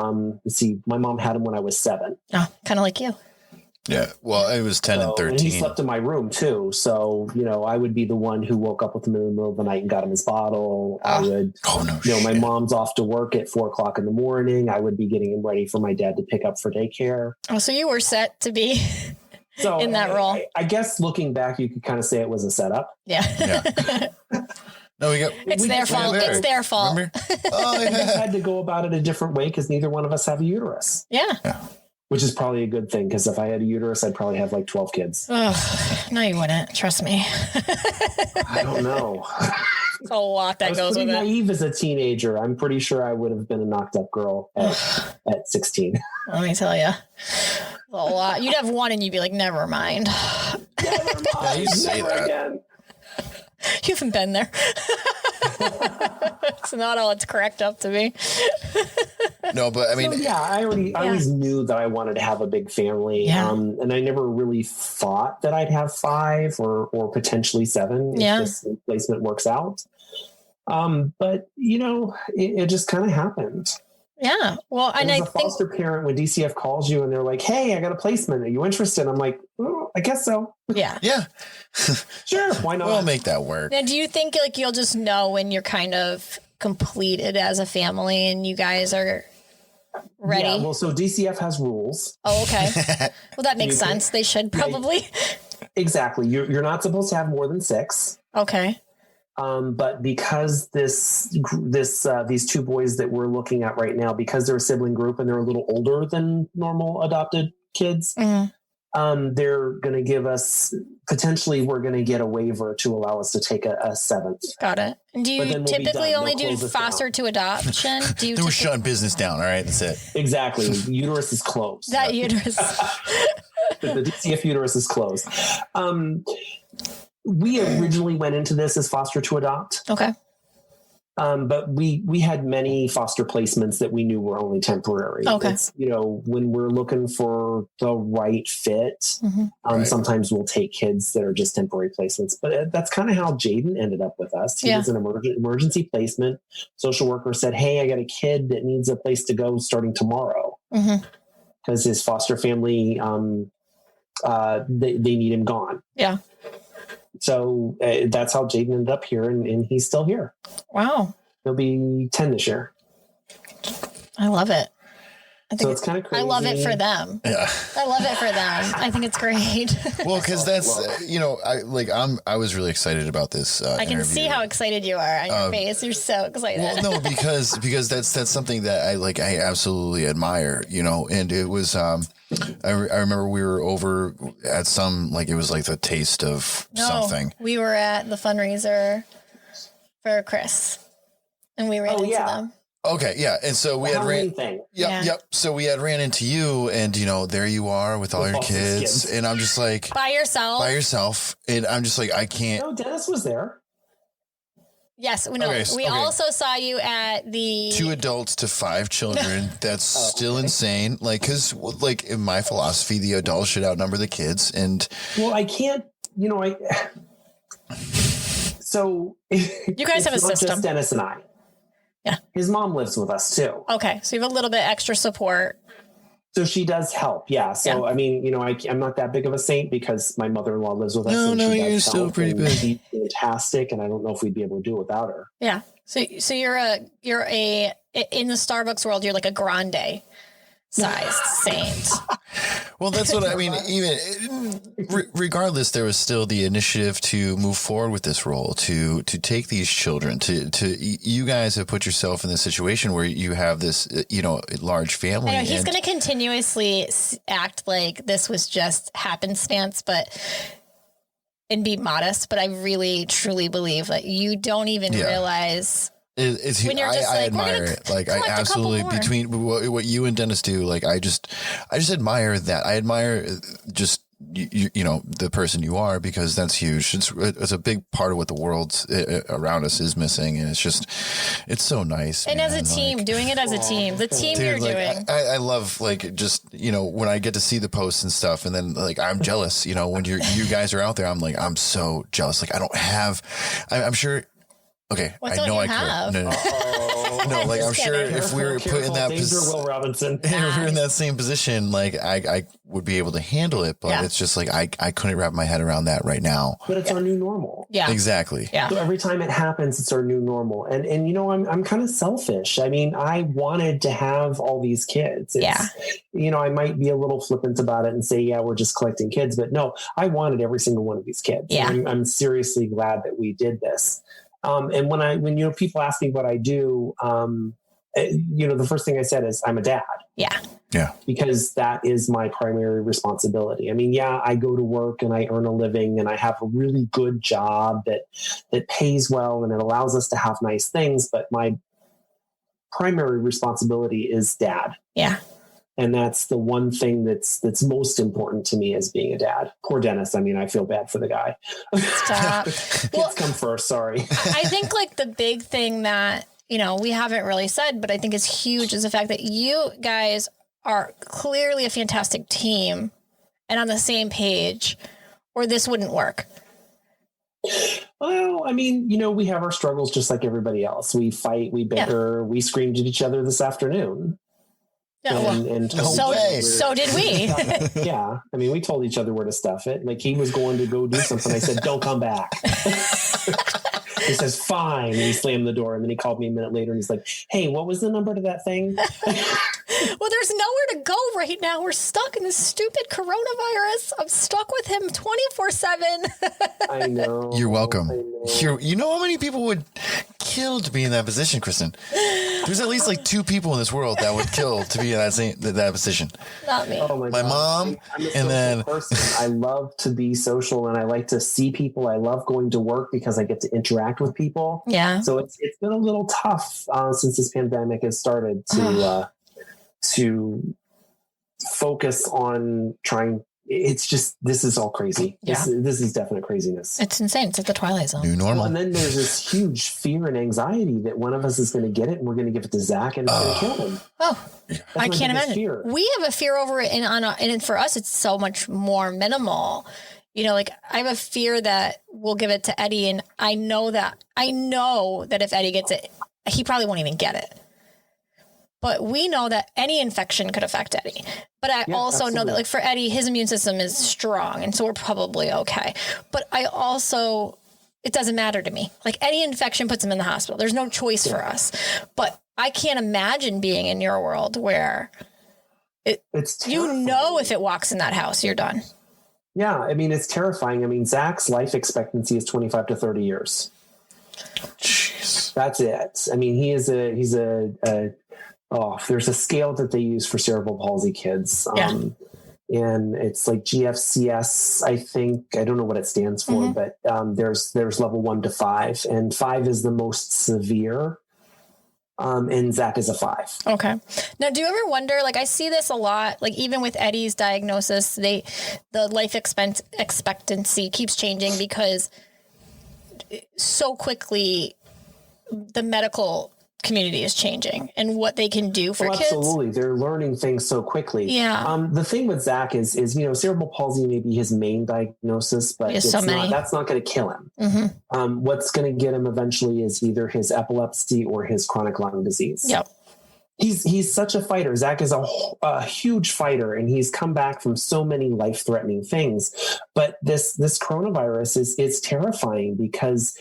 Let's see, my mom had him when I was 7. Oh, kind of like you. Yeah. Well, it was 10 and 13. And he slept in my room too. So, I would be the one who woke up with him in the middle of the night and got him his bottle. I would, my mom's off to work at 4:00 in the morning. I would be getting him ready for my dad to pick up for daycare. Oh, so you were set to be in that role. I guess looking back, you could kind of say it was a setup. Yeah. No, it's their fault. It's their fault. Oh, yeah. We just had to go about it a different way because neither one of us have a uterus. Yeah. Which is probably a good thing, because if I had a uterus, I'd probably have like 12 kids. Oh, no, you wouldn't. Trust me. I don't know. There's a lot that goes with it. I was pretty naive as a teenager. I'm pretty sure I would have been a knocked up girl at 16. Let me tell you. A lot. You'd have one and you'd be like, never mind. Never mind. Yeah, you say that. Again. You haven't been there. It's not all it's cracked up to be. No, but I mean, I always knew that I wanted to have a big family. Yeah. And I never really thought that I'd have 5 or potentially 7 if this placement works out. But it just kind of happened. Yeah. Well, and I think foster parent, when DCF calls you and they're like, "Hey, I got a placement. Are you interested?" I'm like, "Oh, I guess so." Yeah. Yeah. Sure. Why not? We'll make that work. Now, do you think like you'll just know when you're kind of completed as a family and you guys are ready? Yeah, well, so DCF has rules. Oh, okay. Well, that makes sense. They should probably. Exactly. You're not supposed to have more than 6. Okay. But because these 2 boys that we're looking at right now, because they're a sibling group and they're a little older than normal adopted kids, they're going to give us, potentially we're going to get a waiver to allow us to take a 7th. Got it. And do you typically only do foster to adoption? Do you we're shutting business down. All right. That's it. Exactly. Uterus is closed. That uterus. The DCF uterus is closed. We originally went into this as foster to adopt. Okay. But we had many foster placements that we knew were only temporary. Okay. It's, when we're looking for the right fit, sometimes we'll take kids that are just temporary placements. But that's kind of how Jaden ended up with us. He was an emergency placement. Social worker said, "Hey, I got a kid that needs a place to go starting tomorrow." Because his foster family, they need him gone. Yeah. So that's how Jaden ended up here, and he's still here. Wow. He'll be 10 this year. I love it. I think it's kind of crazy. I love it for them. Yeah. I love it for them. I think it's great. Well, because that's, I was really excited about this. I can see how excited you are on your face. You're so excited. Well, no, because that's something that I absolutely admire, and it was, I remember we were over at it was like the taste of something. We were at the fundraiser for Chris, and we ran into them. Okay, yeah, and so we had ran. Yep. So we had ran into you, and there you are with all your kids, and I'm just like by yourself, and I'm just like I can't. No, Dennis was there. Yes, we also saw you at the 2 adults to 5 children. That's still insane. Because in my philosophy, the adults should outnumber the kids. And I can't. So you guys have a system. Just Dennis and I. Yeah, his mom lives with us too. Okay, so you have a little bit extra support. So she does help. Yeah. So, I mean, I'm not that big of a saint because my mother-in-law lives with us. No, you're still pretty big. She's fantastic. And I don't know if we'd be able to do it without her. Yeah. So you're in the Starbucks world, you're like a grande sized saint. Well, that's what I mean. Even regardless, there was still the initiative to move forward with this role, to take these children, to you guys have put yourself in this situation where you have this, large family. I know, he's going to continuously act like this was just happenstance, and be modest. But I really, truly believe that you don't even realize. When you're just I admire it. I absolutely, between what you and Dennis do, I just admire that. I admire just, the person you are, because that's huge. It's a big part of what the world around us is missing. And it's so nice. And as a team, doing it as a team, the team you're doing. I love when I get to see the posts and stuff, and then I'm jealous, when you guys are out there, I'm so jealous. I don't have, I'm sure. Okay, I know I could. No. I'm sure if we were put in that position, Will Robinson, if we were in that same position, I would be able to handle it. But it's just I couldn't wrap my head around that right now. But it's our new normal. Yeah, exactly. Yeah. So every time it happens, it's our new normal. And I'm kind of selfish. I mean, I wanted to have all these kids. I might be a little flippant about it and say, we're just collecting kids, but no, I wanted every single one of these kids. Yeah. And I'm seriously glad that we did this. And when people ask me what I do, the first thing I said is I'm a dad. Yeah. Yeah. Because that is my primary responsibility. I mean, I go to work and I earn a living and I have a really good job that pays well and it allows us to have nice things. But my primary responsibility is dad. Yeah. And that's the one thing that's most important to me as being a dad. Poor Dennis. I mean, I feel bad for the guy. Stop. Kids come first. Sorry. I think the big thing that, we haven't really said, but I think is huge is the fact that you guys are clearly a fantastic team and on the same page, or this wouldn't work. Well, I mean, we have our struggles just like everybody else. We fight, we bicker, we screamed at each other this afternoon. So did we. Yeah. I mean, we told each other where to stuff it. Like, he was going to go do something. I said, don't come back. He says, fine. And he slammed the door. And then he called me a minute later and he's like, hey, what was the number to that thing? Well, there's nowhere to go right now. We're stuck in this stupid coronavirus. I'm stuck with him 24/7. I know. You're welcome. You know how many people would kill to be in that position, Kristen? There's at least like 2 people in this world that would kill to be in that position. Not me. Oh my mom. I'm a and then person. I love to be social and I like to see people. I love going to work because I get to interact with people. Yeah. So it's been a little tough since this pandemic has started to focus on trying. It's just, this is all crazy. Yeah. This is definite craziness. It's insane. It's like the Twilight Zone. New normal. Well, and then there's this huge fear and anxiety that one of us is going to get it and we're going to give it to Zach and it's going to kill him. Oh, I can't imagine. Fear. We have a fear over it, and for us, it's so much more minimal. Like, I have a fear that we'll give it to Eddie, and I know that if Eddie gets it, he probably won't even get it. But we know that any infection could affect Eddie. But I also know that, like, for Eddie, his immune system is strong, and so we're probably okay. But it doesn't matter to me. Like, any infection puts him in the hospital. There's no choice for us. But I can't imagine being in your world where it's terrifying. If it walks in that house, you're done. Yeah, I mean, it's terrifying. I mean, Zach's life expectancy is 25 to 30 years. Jeez. That's it. I mean, there's a scale that they use for cerebral palsy kids. And it's like GFCS, I think. I don't know what it stands for, but there's level 1 to 5, and 5 is the most severe. And Zach is a 5. Okay. Now, do you ever wonder, like, I see this a lot, like, even with Eddie's diagnosis, the life expectancy keeps changing because so quickly the medical community is changing and what they can do for kids. Absolutely. They're learning things so quickly. Yeah. The thing with Zach is cerebral palsy may be his main diagnosis, but that's not going to kill him. Mm-hmm. What's going to get him eventually is either his epilepsy or his chronic lung disease. Yep. He's such a fighter. Zach is a huge fighter, and he's come back from so many life-threatening things. But this coronavirus is terrifying because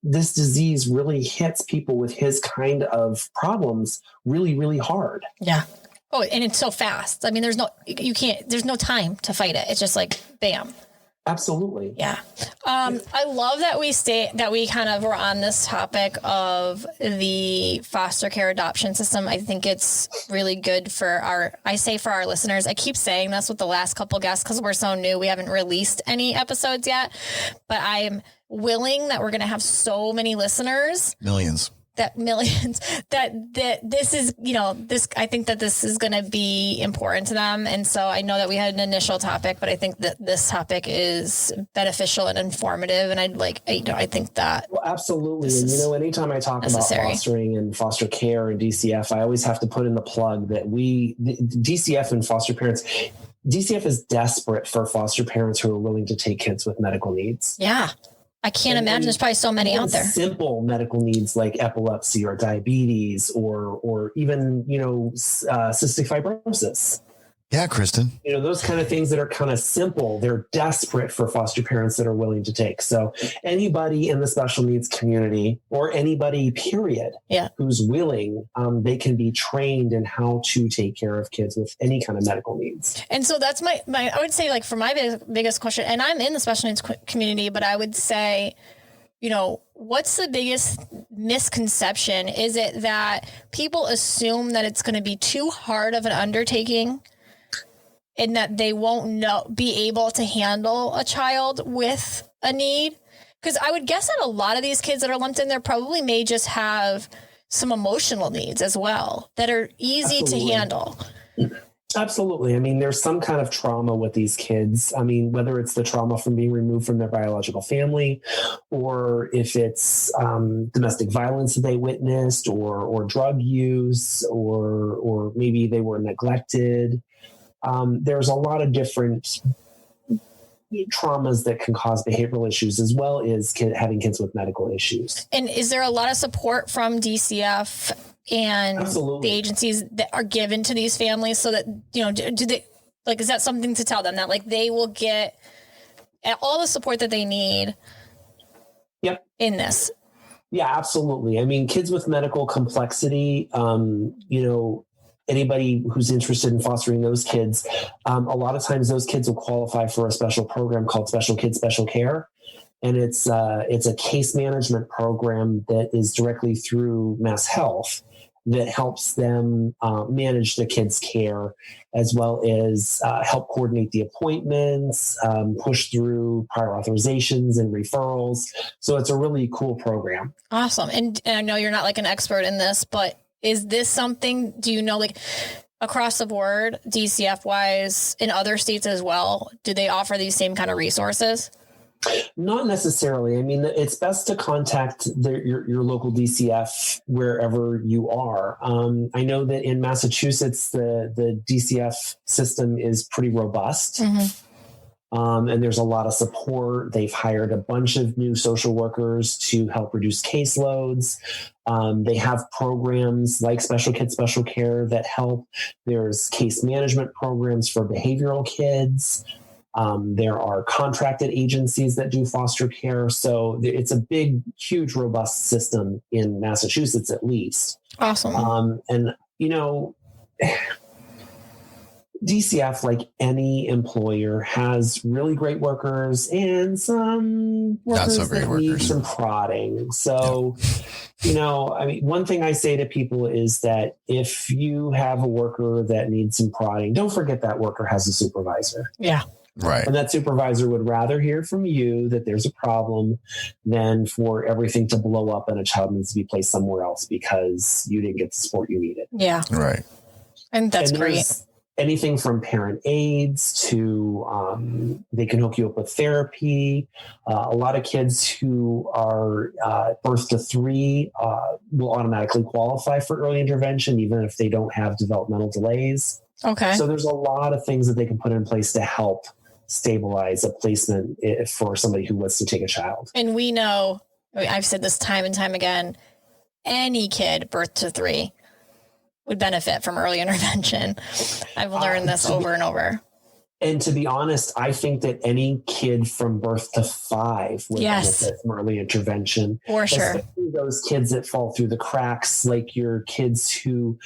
this disease really hits people with his kind of problems really, really hard. Yeah. Oh, and it's so fast. I mean, there's no time to fight it. It's just like, bam. Absolutely. Yeah. I love that we kind of were on this topic of the foster care adoption system. I think it's really good for our listeners. I keep saying this with the last couple guests because we're so new. We haven't released any episodes yet, but I am willing that we're going to have so many listeners. Millions. That this is, I think that this is going to be important to them. And so I know that we had an initial topic, but I think that this topic is beneficial and informative. And I think that. Well, absolutely. And, anytime I talk about fostering and foster care and DCF, I always have to put in the plug that DCF and foster parents, DCF is desperate for foster parents who are willing to take kids with medical needs. Yeah. I can't imagine there's probably so many out there. Simple medical needs like epilepsy or diabetes or even, cystic fibrosis. Yeah, Kristen. Those kind of things that are kind of simple. They're desperate for foster parents that are willing to take. So anybody in the special needs community or anybody, period, who's willing, they can be trained in how to take care of kids with any kind of medical needs. And so that's my I would say, like, for my biggest question, and I'm in the special needs community, but I would say, what's the biggest misconception? Is it that people assume that it's going to be too hard of an undertaking and that they won't be able to handle a child with a need? Because I would guess that a lot of these kids that are lumped in there probably may just have some emotional needs as well that are easy to handle. Absolutely. I mean, there's some kind of trauma with these kids. I mean, whether it's the trauma from being removed from their biological family, or if it's domestic violence that they witnessed, or drug use, or maybe they were neglected. There's a lot of different traumas that can cause behavioral issues, as well as having kids with medical issues. And is there a lot of support from DCF and Absolutely. the agencies that are given to these families so that, do they, like, is that something to tell them that, like, they will get all the support that they need in this? Yeah, absolutely. I mean, kids with medical complexity, anybody who's interested in fostering those kids, a lot of times those kids will qualify for a special program called Special Kids, Special Care. And it's a case management program that is directly through Mass Health that helps them manage the kids' care, as well as help coordinate the appointments, push through prior authorizations and referrals. So it's a really cool program. Awesome. And I know you're not like an expert in this, but is this something, do you know, like across the board, DCF wise, in other states as well, do they offer these same kind of resources? Not necessarily. I mean, it's best to contact your local DCF wherever you are. I know that in Massachusetts, the DCF system is pretty robust. Mm-hmm. And there's a lot of support. They've hired a bunch of new social workers to help reduce caseloads. They have programs like Special Kids, Special Care that help. There's case management programs for behavioral kids. There are contracted agencies that do foster care. So it's a big, huge, robust system in Massachusetts, at least. Awesome. And, DCF, like any employer, has really great workers and some workers that need some prodding. So, I mean, one thing I say to people is that if you have a worker that needs some prodding, don't forget that worker has a supervisor. Yeah. Right. And that supervisor would rather hear from you that there's a problem than for everything to blow up and a child needs to be placed somewhere else because you didn't get the support you needed. Yeah. Right. And that's great. Anything from parent aides to they can hook you up with therapy. A lot of kids who are birth to 3 will automatically qualify for early intervention, even if they don't have developmental delays. Okay. So there's a lot of things that they can put in place to help stabilize a placement for somebody who wants to take a child. And we know, I've said this time and time again, any kid birth to 3 would benefit from early intervention. I've learned this over and over. And to be honest, I think that any kid from birth to 5 would benefit from early intervention. For sure. Especially those kids that fall through the cracks, like your kids who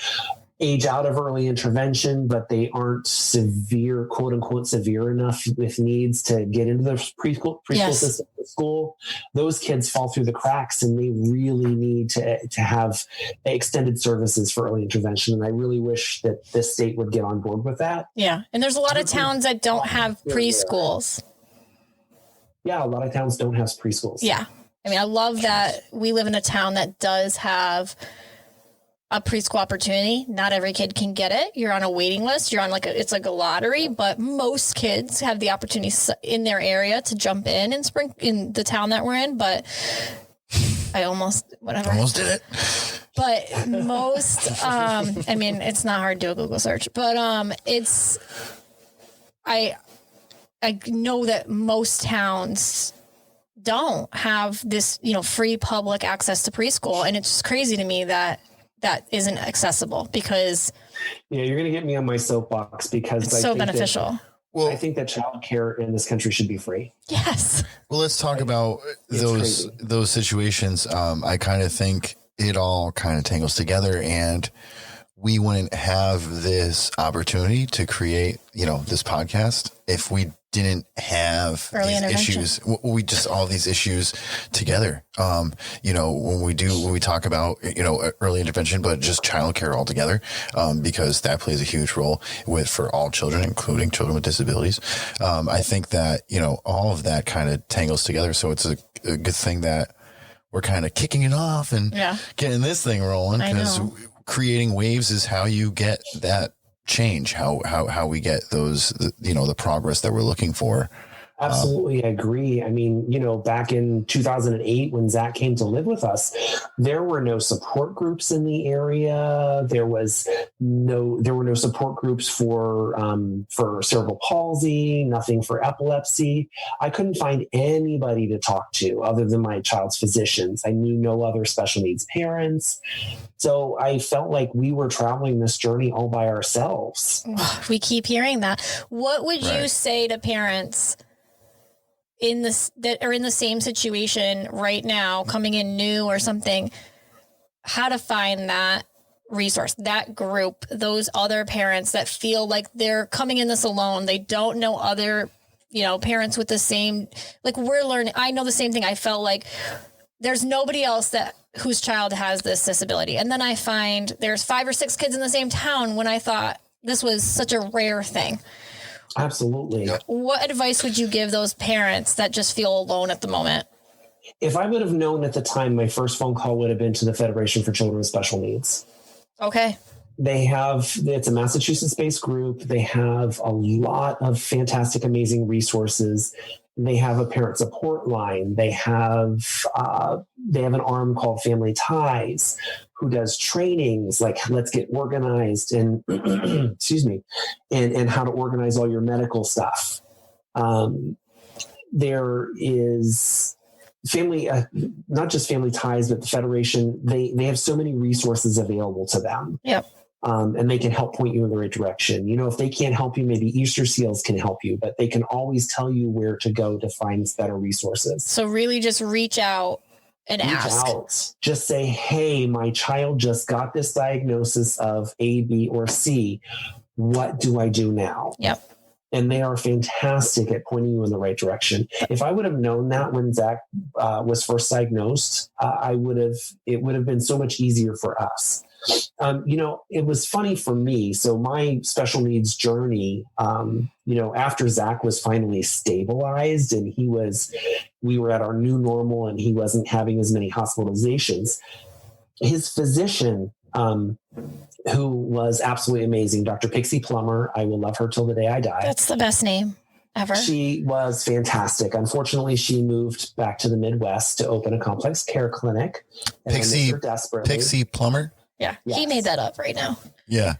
age out of early intervention, but they aren't severe, quote unquote, severe enough with needs to get into the preschool system at school. Those kids fall through the cracks and they really need to have extended services for early intervention. And I really wish that this state would get on board with that. Yeah. And there's a lot of towns that don't have preschools. Yeah. A lot of towns don't have preschools. Yeah. I mean, I love that we live in a town that does have a preschool opportunity. Not every kid can get it. You're on a waiting list. You're on it's like a lottery, but most kids have the opportunity in their area to jump in in the town that we're in. But I almost did it. But most, I mean, it's not hard to do a Google search, but I know that most towns don't have this, free public access to preschool. And it's just crazy to me that isn't accessible because you're going to get me on my soapbox because it's so beneficial. I think that childcare in this country should be free. Yes. Well, let's talk about those situations. I kind of think it all kind of tangles together, and we wouldn't have this opportunity to create, this podcast if we didn't have these issues. We just all these issues together. When we talk about, early intervention, but just childcare altogether, because that plays a huge role for all children, including children with disabilities. I think that, all of that kind of tangles together. So it's a good thing that we're kind of kicking it off and getting this thing rolling, because creating waves is how you get that change, how we get those, the progress that we're looking for Absolutely. I agree. I mean, back in 2008, when Zach came to live with us, there were no support groups in the area. There were no support groups for cerebral palsy, nothing for epilepsy. I couldn't find anybody to talk to other than my child's physicians. I knew no other special needs parents. So I felt like we were traveling this journey all by ourselves. We keep hearing that. What would you say to parents that are in the same situation right now, coming in new or something, how to find that resource, that group, those other parents that feel like they're coming in this alone? They don't know other, parents with the same, like we're learning. I know the same thing. I felt like there's nobody else whose child has this disability. And then I find there's 5 or 6 kids in the same town when I thought this was such a rare thing. Absolutely. What advice would you give those parents that just feel alone at the moment? If I would have known at the time, my first phone call would have been to the Federation for Children with Special Needs. Okay. It's a Massachusetts-based group. They have a lot of fantastic, amazing resources. They have a parent support line. They have an arm called Family Ties, who does trainings like let's get organized and excuse me, and how to organize all your medical stuff. There is family, not just Family Ties, but the Federation. They have so many resources available to them. Yep. And they can help point you in the right direction. If they can't help you, maybe Easter Seals can help you, but they can always tell you where to go to find better resources. So really just reach out and ask. Just say, hey, my child just got this diagnosis of A, B, or C. What do I do now? Yep. And they are fantastic at pointing you in the right direction. If I would have known that when Zach was first diagnosed, it would have been so much easier for us. It was funny for me. So my special needs journey, after Zach was finally stabilized and we were at our new normal and he wasn't having as many hospitalizations, his physician, who was absolutely amazing, Dr. Pixie Plummer, I will love her till the day I die. That's the best name ever. She was fantastic. Unfortunately, she moved back to the Midwest to open a complex care clinic. Pixie Plummer? Yeah, yes. He made that up right now. Yeah.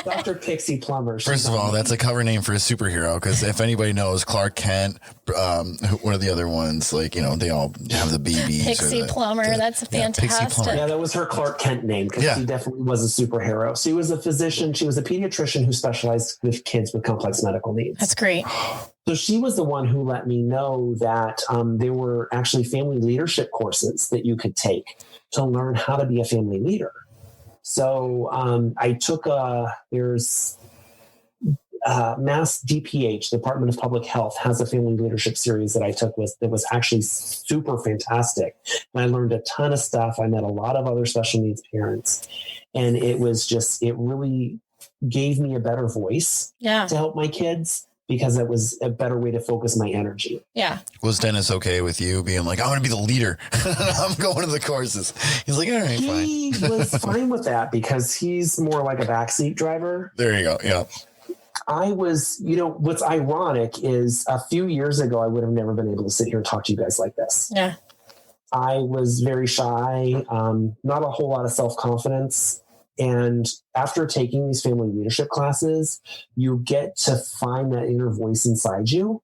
Dr. Pixie Plummer. First of all, that's a cover name for a superhero, because if anybody knows, Clark Kent, one of the other ones, they all have the BBs. Pixie Plummer, that's fantastic. Pixie Plummer. Yeah, that was her Clark Kent name, because she definitely was a superhero. She was a physician. She was a pediatrician who specialized with kids with complex medical needs. That's great. So she was the one who let me know that there were actually family leadership courses that you could take to learn how to be a family leader. So I took there's Mass DPH, Department of Public Health, has a family leadership series that I took that was actually super fantastic. And I learned a ton of stuff. I met a lot of other special needs parents. And it really gave me a better voice to help my kids, because it was a better way to focus my energy. Yeah. Was Dennis okay with you being like, I'm going to be the leader? I'm going to the courses. He's like, all right, fine. He was fine with that, because he's more like a backseat driver. There you go. Yeah. I was, what's ironic is a few years ago, I would have never been able to sit here and talk to you guys like this. Yeah. I was very shy, not a whole lot of self-confidence. And after taking these family leadership classes, you get to find that inner voice inside you.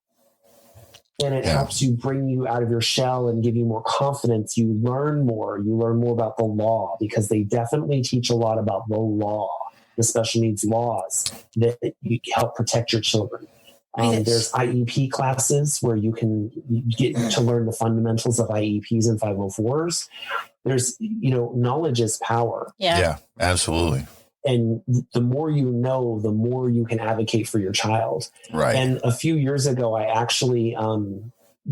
And it helps you bring you out of your shell and give you more confidence. You learn more. You learn more about the law, because they definitely teach a lot about the law, the special needs laws that you help protect your children. There's IEP classes where you get to learn the fundamentals of IEPs and 504s. There's, knowledge is power. Yeah, absolutely. And the more you know, the more you can advocate for your child. Right. And a few years ago, I actually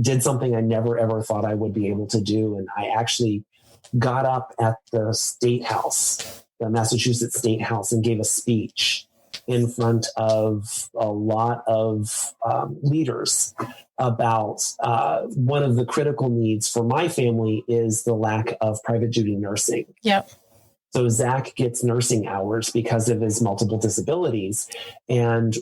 did something I never, ever thought I would be able to do. And I actually got up at the State House, the Massachusetts State House, and gave a speech in front of a lot of leaders about one of the critical needs for my family is the lack of private duty nursing. Yep. So Zach gets nursing hours because of his multiple disabilities. And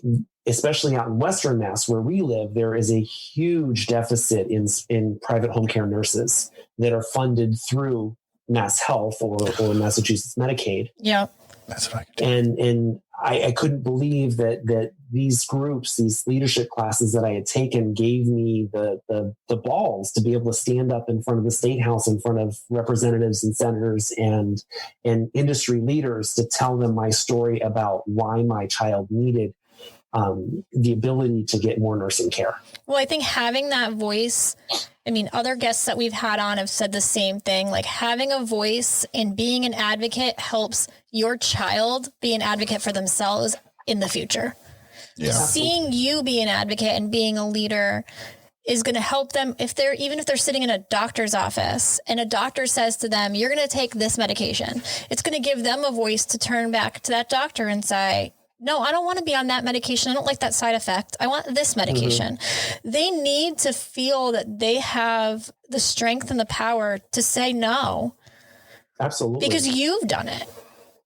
especially out in Western Mass where we live, there is a huge deficit in private home care nurses that are funded through Mass Health or Massachusetts Medicaid. Yeah. That's what I could do. And I couldn't believe that these groups, these leadership classes that I had taken gave me the balls to be able to stand up in front of the State House, in front of representatives and senators and industry leaders to tell them my story about why my child needed the ability to get more nursing care. Well, I think having that voice, I mean, other guests that we've had on have said the same thing. Like having a voice and being an advocate helps your child be an advocate for themselves in the future. Yeah. Seeing you be an advocate and being a leader is going to help them even if they're sitting in a doctor's office and a doctor says to them, you're going to take this medication. It's going to give them a voice to turn back to that doctor and say, no, I don't want to be on that medication. I don't like that side effect. I want this medication. Mm-hmm. They need to feel that they have the strength and the power to say no. Absolutely. Because you've done it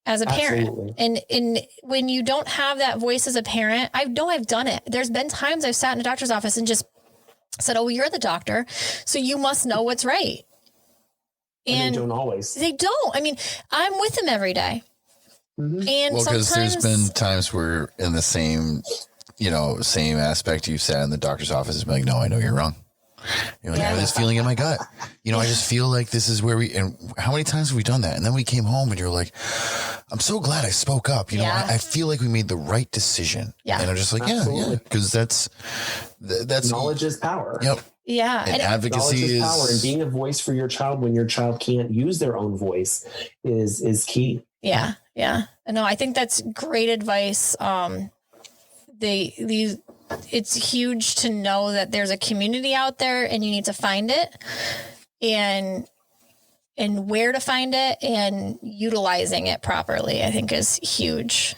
as a parent. Absolutely. And when you don't have that voice as a parent, I know I've done it. There's been times I've sat in a doctor's office and just said, oh, you're the doctor, so you must know what's right. And they don't always. They don't. I mean, I'm with them every day. Mm-hmm. And well, because there's been times where in the same aspect, you've sat in the doctor's office and been like, no, I know you're wrong. You know, I have this feeling in my gut. You know, I just feel like this is where and how many times have we done that? And then we came home and you're like, I'm so glad I spoke up. You know, I feel like we made the right decision. Yeah. And I'm just like, yeah, because that's knowledge is power. Yep. Yeah. And advocacy is power, and being a voice for your child when your child can't use their own voice is key. Yeah. Yeah. No, I think that's great advice. It's huge to know that there's a community out there and you need to find it and where to find it and utilizing it properly, I think is huge.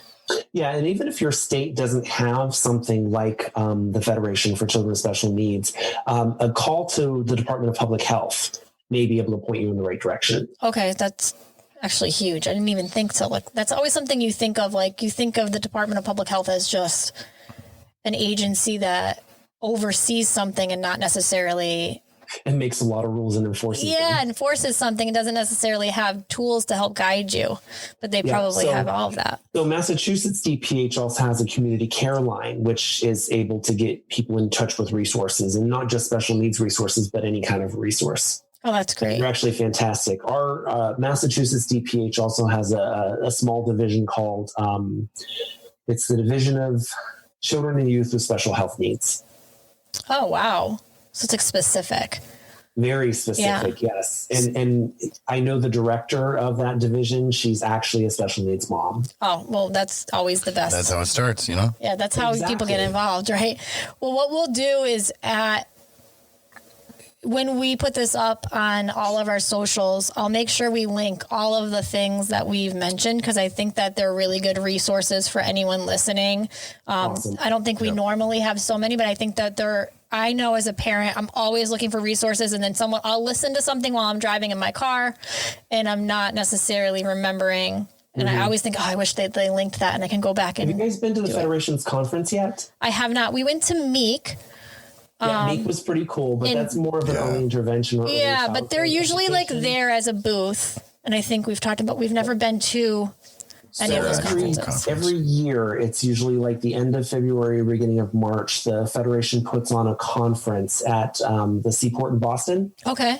Yeah. And even if your state doesn't have something like the Federation for Children with Special Needs, a call to the Department of Public Health may be able to point you in the right direction. Okay. That's actually huge. I didn't even think to look. That's always something you think of. Like you think of the Department of Public Health as just an agency that oversees something and not necessarily and makes a lot of rules and enforces them. Enforces something and doesn't necessarily have tools to help guide you, but they probably have all of that. So Massachusetts DPH also has a community care line, which is able to get people in touch with resources, and not just special needs resources, but any kind of resource. Oh, that's great. They're actually fantastic. Our Massachusetts DPH also has a small division called, it's the Division of Children and Youth with Special Health Needs. Oh, wow. So it's like specific. Very specific, yes. And I know the director of that division. She's actually a special needs mom. Oh, well, that's always the best. That's how it starts, you know? Yeah, that's how people get involved, right? Well, what we'll do is when we put this up on all of our socials, I'll make sure we link all of the things that we've mentioned, because I think that they're really good resources for anyone listening. Awesome. I don't think we normally have so many, but I think that I know as a parent, I'm always looking for resources, and then I'll listen to something while I'm driving in my car and I'm not necessarily remembering. And I always think, I wish they linked that and I can go back and. Have you guys been to the Federation's conference yet? I have not. We went to Meek. Yeah, Meek was pretty cool, but that's more of an early intervention. Yeah, but they're usually like there as a booth. And I think we've never been to any of those conferences. Every year, it's usually like the end of February, beginning of March, the Federation puts on a conference at the Seaport in Boston. Okay.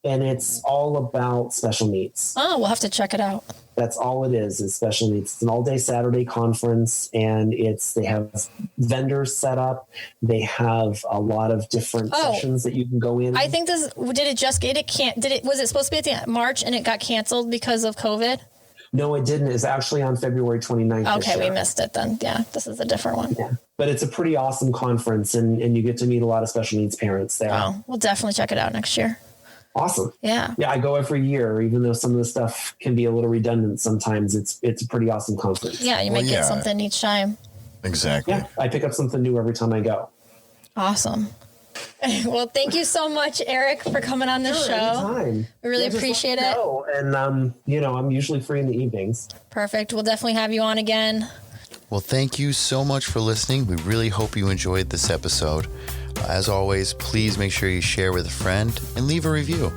And it's all about special needs. Oh, we'll have to check it out. That's all it is special needs. It's an all-day Saturday conference, and they have vendors set up. They have a lot of different sessions that you can go in. I think was it supposed to be at the end of March and it got canceled because of COVID? No, it didn't. It's actually on February 29th. Okay, we missed it then. Yeah, this is a different one. Yeah, but it's a pretty awesome conference, and you get to meet a lot of special needs parents there. Oh, we'll definitely check it out next year. Awesome. Yeah. Yeah, I go every year, even though some of the stuff can be a little redundant sometimes. It's a pretty awesome conference. Yeah, you might get something each time. Exactly. Yeah, I pick up something new every time I go. Awesome. Well, thank you so much, Eric, for coming on the show. Anytime. We really appreciate it. And I'm usually free in the evenings. Perfect. We'll definitely have you on again. Well, thank you so much for listening. We really hope you enjoyed this episode. As always, please make sure you share with a friend and leave a review.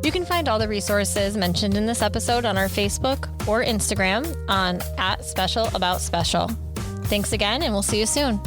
You can find all the resources mentioned in this episode on our Facebook or Instagram on @specialaboutspecial. Thanks again, and we'll see you soon.